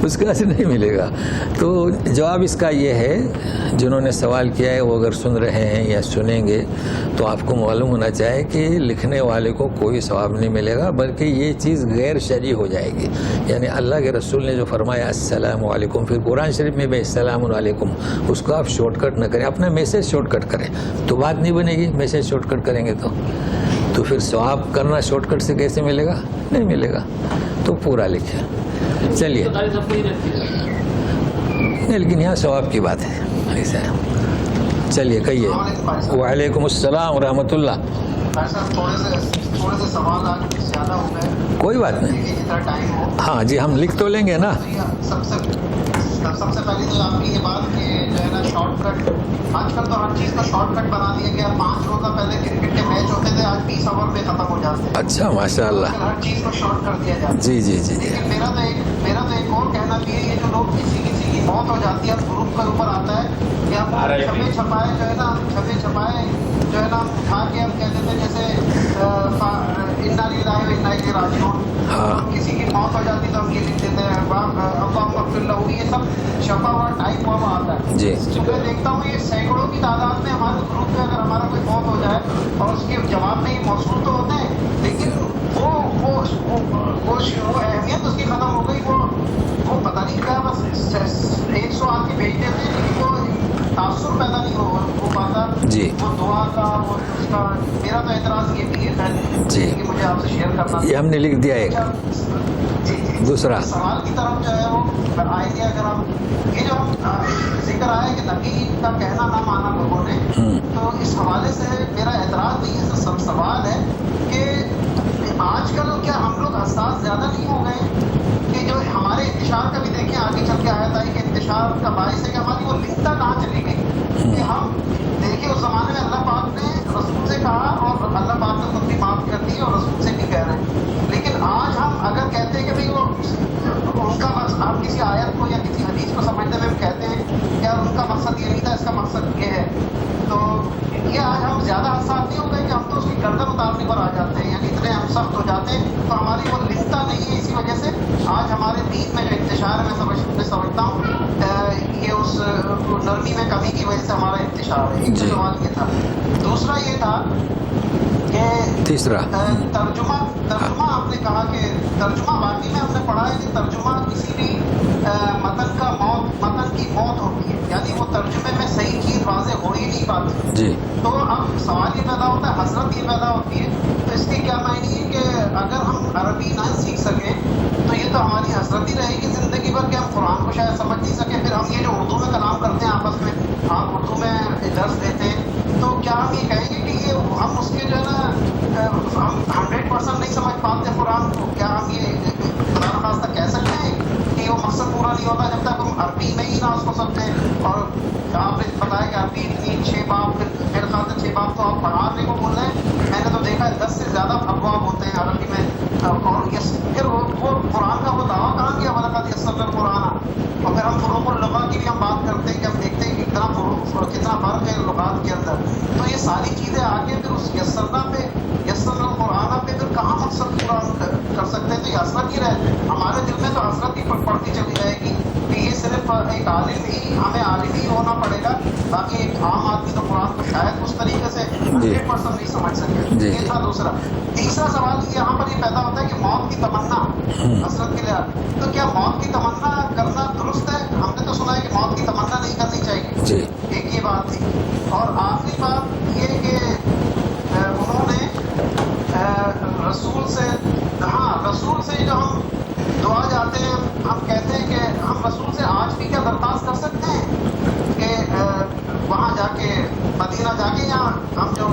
اس کا اجر نہیں ملے گا۔ تو جواب اس کا یہ ہے، جنہوں نے سوال کیا ہے وہ اگر سن رہے ہیں یا سنیں گے تو آپ کو معلوم ہونا چاہیے کہ لکھنے والے کو کوئی ثواب نہیں ملے گا، بلکہ یہ چیز غیر شرعی ہو جائے گی۔ یعنی اللہ کے رسول نے جو فرمایا السلام علیکم، پھر قرآن شریف میں بھی السلام علیکم، اس کو آپ شارٹ کٹ نہ کریں، اپنا میسیج شارٹ کٹ کریں تو بات نہیں بنے گی۔ میسیج شارٹ کٹ کریں گے تو پھر ثواب کرنا شارٹ کٹ سے کیسے ملے گا؟ نہیں ملے گا۔ تو پورا لکھیں۔ چلیے، نہیں لیکن یہاں ثواب کی بات ہے، ایسا ہے۔ چلیے کہیے۔ وعلیکم السلام ورحمۃ اللہ۔ تھوڑے سے سوال آج زیادہ ہو گئے، کوئی بات نہیں، اتنا ٹائم ہو۔ ہاں جی، ہم لکھ تو لیں گے نا۔ سب سے پہلے تو آپ کی یہ بات کہ جو ہے نا شارٹ کٹ، آج کل تو ہر چیز کا شارٹ کٹ بنا دیا گیا۔ 5 روزہ پہلے کرکٹ کے میچ ہوتے تھے، آج 20 اوور میں ختم ہو جاتے ہیں۔ اچھا، ماشاء اللہ۔ ہر چیز کو شارٹ کر دیا جاتا ہے۔ جی جی جی جی۔ لیکن میرا تو ایک اور کہنا بھی ہے، یہ جو لوگ کسی کی موت ہو جاتی ہے، گروپ کے اوپر آتا ہے کہ ہم چھپے چھپائے جو ہے نا، جو ہے نا اٹھا کے ہم کہہ دیتے ہیں جیسے انا للہ و انا الیہ راجعون۔ کسی کی موت ہو جاتی تو ہم یہ لکھ دیتے ہیں اللہم اغفر لہ، یہ سب چھپا ہوا ٹائپ ہوا آتا ہے جی۔ تو میں دیکھتا ہوں یہ سینکڑوں کی تعداد میں ہمارے گروپ میں اگر ہمارا کوئی موت ہو جائے اور اس کے جواب میں یہ موصول تو ہوتے ہیں، لیکن وہ اہمیت اس کی ختم ہو گئی۔ وہ پتہ نہیں کیا، بس 100 آدمی بھیج دیتے ہیں، لیکن وہ تاثر پیدا نہیں ہو پاتا۔ جی۔ وہ دعا کا، وہ کا میرا تو اعتراض یہ بھی ہے جی کہ مجھے آپ سے شیئر کرنا یہ ہم نے لکھ دیا ایک جی جی دوسرا سوال کی طرف جو ہے وہ آئے گے. اگر ہم یہ جو ذکر آیا کہ نبی کا کہنا نہ مانا لوگوں نے, تو اس حوالے سے میرا اعتراض نہیں ہے, سب سوال ہے کہ آج کل کیا ہم لوگ حساس زیادہ نہیں ہو گئے کہ جو ہمارے انتشار کا بھی دیکھیں آگے چل کے آیا تھا کہ انتشار کا باعث ہے کہ ہماری وہ لکھتا کہاں چلی گئی کہ ہم دیکھیں اس زمانے میں اللہ پاک نے رسول سے کہا اور اللہ پاک نے خود بھی معاف کر دی اور رسول سے بھی کہہ رہے ہیں, لیکن آج ہم اگر کہتے ہیں کہ بھائی وہ ان کا مقصد, آپ کسی آیت کو یا کسی حدیث کو سمجھنے میں ہم کہتے ہیں کہ یار ان کا مقصد یہ نہیں تھا, اس کا مقصد یہ ہے, تو یہ آج ہم زیادہ حساس نہیں ہو گئے کہ ہم تو اس کی گردن اتارنے پر آ جاتے ہیں, یعنی اتنے ہم سخت ہو جاتے ہیں تو ہماری وہ لکھتا نہیں ہے. اسی وجہ سے آج ہمارے دین میں جو انتشار ہے میں سمجھتا ہوں یہ اس نرمی میں کمی کی وجہ سے ہمارا انتشار ہے. ایک سوال یہ تھا. دوسرا یہ تھا کہ تیسرا ترجمہ آپ نے کہا کہ ترجمہ باقی میں ہم نے پڑھا ہے کہ ترجمہ کسی بھی متن کی موت ہوتی ہے, یعنی وہ ترجمے میں صحیح چیز واضح ہو ہی نہیں پاتی جی. تو اب سوال یہ پیدا ہوتا ہے, حسرت یہ پیدا ہوتی ہے, تو اس کی کیا معنی ہے کہ اگر ہم عربی نہ سیکھ سکیں تو یہ تو ہماری حسرت ہی رہے گی زندگی بھر کہ ہم قرآن کو شاید سمجھ نہیں سکیں. پھر ہم یہ جو اردو میں کلام کرتے ہیں آپس میں, آپ اردو میں درس دیتے ہیں, تو کیا ہم یہ کہیں گے کہ یہ ہم اس کے جو ہے نا ہم 100% نہیں سمجھ پاتے قرآن کو؟ کیا ہم یہ خدا نخواستہ کہہ سکتے ہیں کہ وہ مقصد پورا نہیں ہوتا جب تک ہم عربی میں ہی نہ اس کو سمجھیں؟ اور آپ نے بتایا کہ عربی اتنی 6 باب, میرے خیال سے 6 باب تو آپ پڑھانے کو بول رہے ہیں, میں نے تو دیکھا ہے 10 سے زیادہ ابواب ہوتے ہیں عربی میں. اور پھر وہ قرآن کا وہ دعویٰ کہاں کیا ولقد یسرنا القرآن, اور پھر ہم فروق اللغہ کی بھی ہم بات کرتے ہیں کہ ہم دیکھتے ہیں کہ کتنا فرق ہے لغات کے اندر. تو یہ ساری چیزیں آگے پھر اس یسرنا القرآن پہ پھر کہاں مقصد پورا کر سکتے ہیں؟ تو یہ حسرت ہی رہے, ہمارے دل میں تو حسرت ہی پڑتی چلی جائے گی کہ یہ صرف ایک عالم ہی, ہمیں عالم ہی ہونا پڑے گا, باقی ایک عام آدمی تو قرآن کو شاید اس طریقے سے 100% نہیں سمجھ سکے. یہ تھا دوسرا. تیسرا سوال یہاں پر یہ پیدا ہوتا ہے کہ موت کی تمنا حسرت کے لیے, تو کیا موت کی تمنا کرنا درست ہے؟ ہم نے تو سنا ہے کہ موت کی تمنا نہیں کرنی چاہیے. ایک یہ بات تھی. اور آخری بات یہ کہ انہوں نے رسول سے جو ہم دعا جاتے ہیں, ہم کہتے ہیں کہ ہم رسول سے آج بھی کیا درخواست کر سکتے ہیں کہ وہاں جا کے مدینہ جا کے, یا ہم جو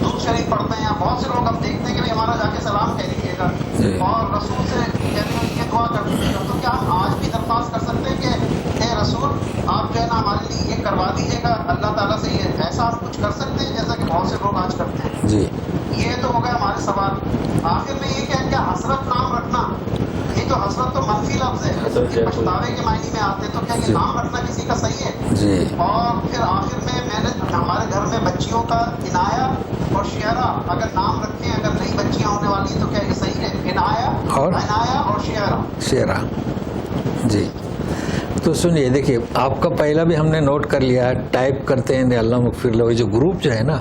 درود شریف پڑھتے ہیں, بہت سے لوگ ہم دیکھتے ہیں کہ ہمارا جا کے سلام کہہ دیجیے گا اور رسول سے یہ دعا کر دیجیے گا, تو کیا ہم آج بھی درخواست کر سکتے ہیں کہ اے رسول آپ جو ہے نا ہمارے لیے یہ کروا دیجیے گا, اللہ تعالیٰ سے یہ ایسا ہم کچھ کر سکتے ہیں جیسا کہ بہت سے لوگ آج کرتے ہیں؟ جی یہ تو ہو گیا ہمارے سوال. آخر میں یہ کیا حسرت نام رکھنا, یہ تو حسرت تو منفی لفظ ہے, پچھتاوے کے معنی میں آتے, تو کیا یہ نام رکھنا کسی کا صحیح ہے؟ جی. اور پھر آخر میں نے ہمارے گھر میں بچیوں کا عنایا اور شعرا اگر نام رکھیں, اگر نئی بچیاں ہونے والی تو کیا یہ صحیح ہے؟ عنایا اور شعرا. جی. تو سنیے, دیکھیے آپ کا پہلا بھی ہم نے نوٹ کر لیا, ٹائپ کرتے ہیں اللہ مغفر لہ, جو گروپ جو ہے نا,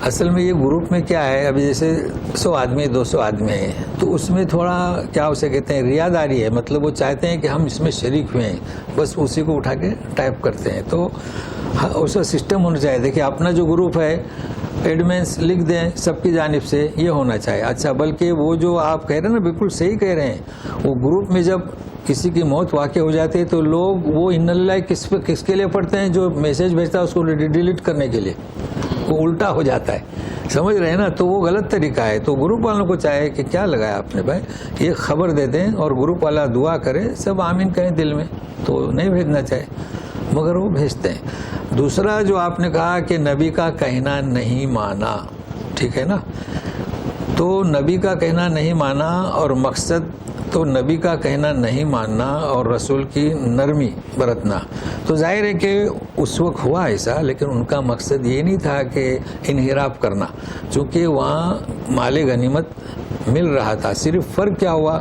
اصل میں یہ گروپ میں کیا ہے, ابھی جیسے 100 آدمی 200 آدمی ہیں, تو اس میں تھوڑا کیا اسے کہتے ہیں ریاداری ہے, مطلب وہ چاہتے ہیں کہ ہم اس میں شریک ہوئے ہیں, بس اسی کو اٹھا کے ٹائپ کرتے ہیں. تو اس کا سسٹم ہونا چاہیے. دیکھیے اپنا جو گروپ ہے ایڈمنس لکھ دیں سب کی جانب سے, یہ ہونا چاہیے. اچھا, بلکہ وہ جو آپ کہہ رہے ہیں نا بالکل صحیح کہہ رہے ہیں, وہ گروپ میں جب کسی کی موت واقع ہو جاتی ہے تو لوگ وہ ان اللہ کس کے لیے پڑھتے ہیں, جو میسیج بھیجتا ہے اس کو ڈیلیٹ کرنے کے لیے, وہ الٹا ہو جاتا ہے, سمجھ رہے ہیں نا, تو وہ غلط طریقہ ہے. تو گروپ والوں کو چاہے کہ کیا لگایا آپ نے بھائی, یہ خبر دے دیں اور گروپ والا دعا کرے, سب آمین کہیں دل میں, تو نہیں بھیجنا چاہے, مگر وہ بھیجتے ہیں. دوسرا جو آپ نے کہا کہ نبی کا کہنا نہیں مانا, ٹھیک ہے نا, تو نبی کا کہنا نہیں مانا, اور مقصد تو نبی کا کہنا نہیں ماننا اور رسول کی نرمی برتنا, تو ظاہر ہے کہ اس وقت ہوا ایسا, لیکن ان کا مقصد یہ نہیں تھا کہ انحراف کرنا, چونکہ وہاں مال غنیمت مل رہا تھا. صرف فرق کیا ہوا,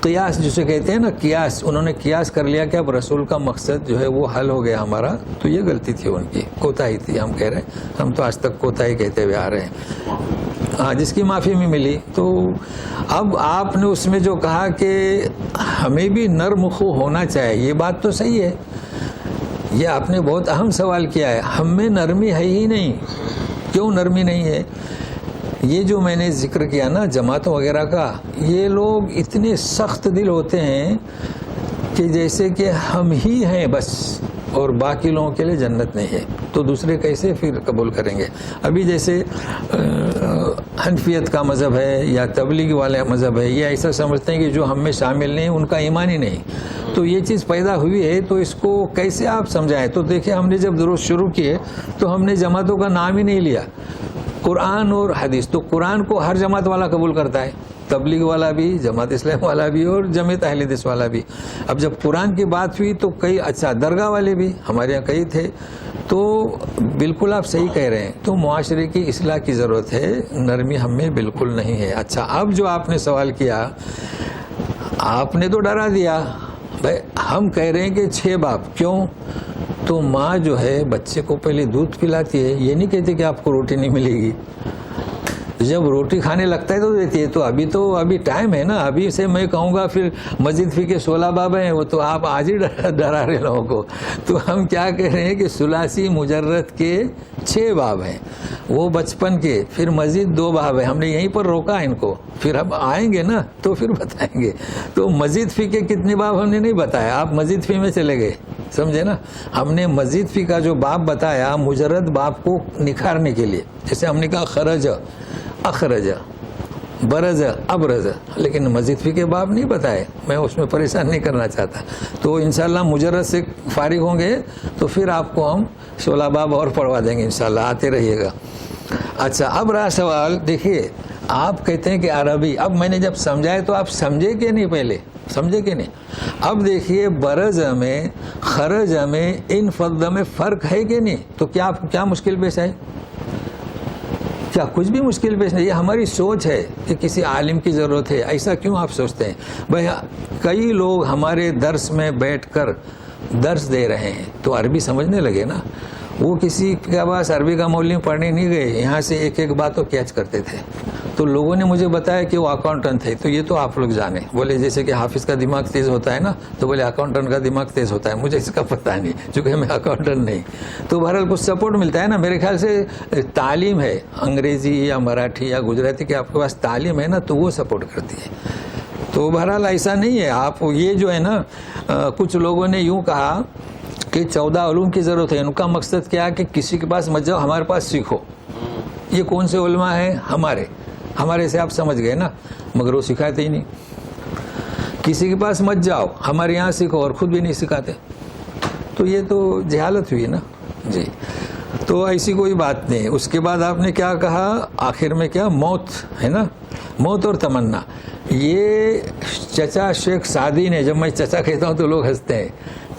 قیاس جسے کہتے ہیں نا, قیاس, انہوں نے قیاس کر لیا کہ اب رسول کا مقصد جو ہے وہ حل ہو گیا ہمارا, تو یہ غلطی تھی ان کی, کوتاہی تھی. ہم کہہ رہے ہیں, ہم تو آج تک کوتاہی کہتے ہوئے آ رہے ہیں, جس کی معافی میں ملی. تو اب آپ نے اس میں جو کہا کہ ہمیں بھی نرم خو ہونا چاہیے, یہ بات تو صحیح ہے, یہ آپ نے بہت اہم سوال کیا ہے. ہم میں نرمی ہے ہی نہیں, کیوں نرمی نہیں ہے؟ یہ جو میں نے ذکر کیا نا جماعتوں وغیرہ کا، یہ لوگ اتنے سخت دل ہوتے ہیں کہ جیسے کہ ہم ہی ہیں بس، اور باقی لوگوں کے لیے جنت نہیں ہے، تو دوسرے کیسے پھر قبول کریں گے؟ ابھی جیسے حنفیت کا مذہب ہے یا تبلیغ والا مذہب ہے، یہ ایسا سمجھتے ہیں کہ جو ہم میں شامل نہیں ان کا ایمان ہی نہیں، تو یہ چیز پیدا ہوئی ہے، تو اس کو کیسے آپ سمجھائیں؟ تو دیکھیں ہم نے جب دروس شروع کیے تو ہم نے جماعتوں کا نام ہی نہیں لیا، قرآن اور حدیث، تو قرآن کو ہر جماعت والا قبول کرتا ہے، تبلیغ والا بھی، جماعت اسلام والا بھی، اور جماعت اہل حدیث والا بھی۔ اب جب قرآن کی بات ہوئی تو کئی اچھا درگاہ والے بھی ہمارے یہاں کئی تھے، تو بالکل آپ صحیح کہہ رہے ہیں، تو معاشرے کی اصلاح کی ضرورت ہے، نرمی ہم میں بالکل نہیں ہے۔ اچھا اب جو آپ نے سوال کیا، آپ نے تو ڈرا دیا بھائی، ہم کہہ رہے ہیں کہ 6 باپ، کیوں؟ تو ماں جو ہے بچے کو پہلے دودھ پلاتی ہے، یہ نہیں کہتی کہ آپ کو روٹی نہیں ملے گی، جب روٹی کھانے لگتا ہے تو دیتی ہے، تو ابھی ٹائم ہے نا، ابھی سے میں کہوں گا پھر مسجد فی کے 16 باب ہیں، وہ تو آپ آج ہی ڈرا رہے لوگوں کو۔ تو ہم کیا کہہ رہے ہیں کہ ثلاثی مجرد کے 6 باب ہیں، وہ بچپن کے، پھر مزید 2 باب ہیں، ہم نے یہیں پر روکا ان کو، پھر ہم آئیں گے نا تو پھر بتائیں گے۔ تو مزید فی کے کتنے باب ہم نے نہیں بتایا، آپ مزید فی میں چلے گئے، سمجھے نا؟ ہم نے مزید فی کا جو باب بتایا مجرد باب کو نکھارنے کے لیے، جیسے ہم نے کہا خرج، اخرج، برز، ابرز، لیکن مزید فی کے باب نہیں بتائے، میں اس میں پریشان نہیں کرنا چاہتا۔ تو انشاءاللہ مجرد سے فارغ ہوں گے تو پھر آپ کو ہم 16 باب اور پڑھوا دیں گے انشاءاللہ، آتے رہیے گا۔ اچھا اب رہا سوال، دیکھیے آپ کہتے ہیں کہ عربی، اب میں نے جب سمجھایا تو آپ سمجھے کہ نہیں، پہلے سمجھے کہ نہیں؟ اب دیکھیے برز میں، خرج میں، انفض میں فرق ہے کہ نہیں؟ تو کیا آپ کو کیا مشکل پیش آئی؟ کیا کچھ بھی مشکل پیش نہیں؟ یہ ہماری سوچ ہے کہ کسی عالم کی ضرورت ہے، ایسا کیوں آپ سوچتے ہیں؟ بھائی کئی لوگ ہمارے درس میں بیٹھ کر درس دے رہے ہیں تو عربی سمجھنے لگے نا، وہ کسی کے پاس عربی کا مولوی پڑھنے نہیں گئے، یہاں سے ایک ایک بات کو کیچ کرتے تھے، تو لوگوں نے مجھے بتایا کہ وہ اکاؤنٹنٹ تھے، تو یہ تو آپ لوگ جانیں، بولے جیسے کہ حافظ کا دماغ تیز ہوتا ہے نا، تو بولے اکاؤنٹنٹ کا دماغ تیز ہوتا ہے، مجھے اس کا پتہ نہیں چونکہ میں اکاؤنٹنٹ نہیں، تو بہرحال کچھ سپورٹ ملتا ہے نا، میرے خیال سے تعلیم ہے، انگریزی یا مراٹھی یا گجراتی کی آپ کے پاس تعلیم ہے نا، تو وہ سپورٹ کرتی ہے۔ تو بہرحال ایسا نہیں ہے، آپ یہ جو ہے نا، کچھ لوگوں نے یوں کہا کہ 14 علوم کی ضرورت ہے، ان کا مقصد کیا کہ کسی کے پاس مت جاؤ، ہمارے پاس سیکھو۔ یہ کون سے علماء ہیں؟ ہمارے سے آپ سمجھ گئے نا، مگر وہ سکھاتے ہی نہیں۔ کسی کے پاس مت جاؤ، ہمارے یہاں سیکھو، اور خود بھی نہیں سکھاتے، تو یہ تو جہالت ہوئی نا جی۔ تو ایسی کوئی بات نہیں۔ اس کے بعد آپ نے کیا کہا آخر میں؟ کیا موت ہے نا، موت اور تمنا۔ یہ چچا شیخ سعدی نے، جب میں چچا کہتا ہوں تو لوگ ہنستے ہیں،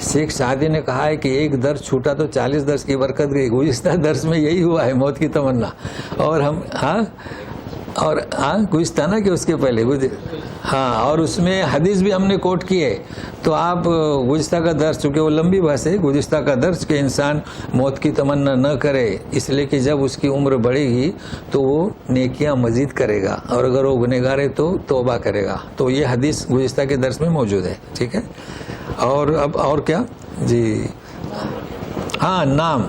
شیخ سعدی نے کہا ہے کہ ایک درس چھوٹا تو 40 درس کی برکت گئی، گزشتہ درس میں یہی ہوا ہے، موت کی تمنا۔ اور ہم گزشتہ نا کہ اس کے پہلے اور اس میں حدیث بھی ہم نے کوٹ کی ہے، تو آپ گزشتہ کا درس، چونکہ وہ لمبی بحث ہے، گزشتہ کا درس کہ انسان موت کی تمنا نہ کرے، اس لیے کہ جب اس کی عمر بڑھے گی تو وہ نیکیاں مزید کرے گا، اور اگر وہ گنہگار ہے تو توبہ کرے گا، تو یہ حدیث گزشتہ کے درس میں موجود ہے، ٹھیک ہے۔ اور اب اور کیا جی؟ نام،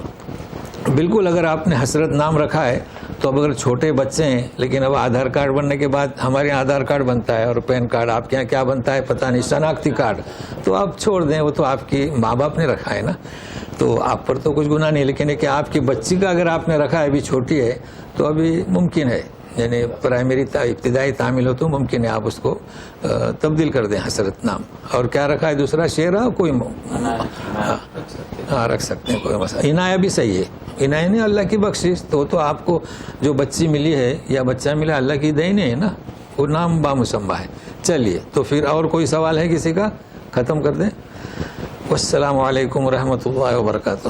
بالکل، اگر آپ نے حسرت نام رکھا ہے تو اب اگر چھوٹے بچے ہیں، لیکن اب آدھار کارڈ بننے کے بعد، ہمارے یہاں آدھار کارڈ بنتا ہے اور پین کارڈ، آپ کے یہاں کیا بنتا ہے پتہ نہیں، شناختی کارڈ، تو آپ چھوڑ دیں، وہ تو آپ کی ماں باپ نے رکھا ہے نا، تو آپ پر تو کچھ گناہ نہیں، لیکن کہ آپ کی بچی کا اگر آپ نے رکھا ہے، ابھی چھوٹی ہے، تو ابھی ممکن ہے، یعنی پرائمری ابتدائی تعمیل ہو تو ممکن ہے آپ اس کو تبدیل کر دیں حسرت نام۔ اور کیا رکھا ہے دوسرا؟ شیرا کوئی رکھ سکتے ہیں، کوئی مسئلہ۔ عنایہ بھی صحیح ہے، عنایہ نہیں اللہ کی بخشش، تو آپ کو جو بچی ملی ہے یا بچہ ملا اللہ کی دین ہے نا، وہ نام بامسمہ ہے۔ چلیے، تو پھر اور کوئی سوال ہے کسی کا؟ ختم کر دیں۔ والسلام علیکم ورحمۃ اللہ وبرکاتہ۔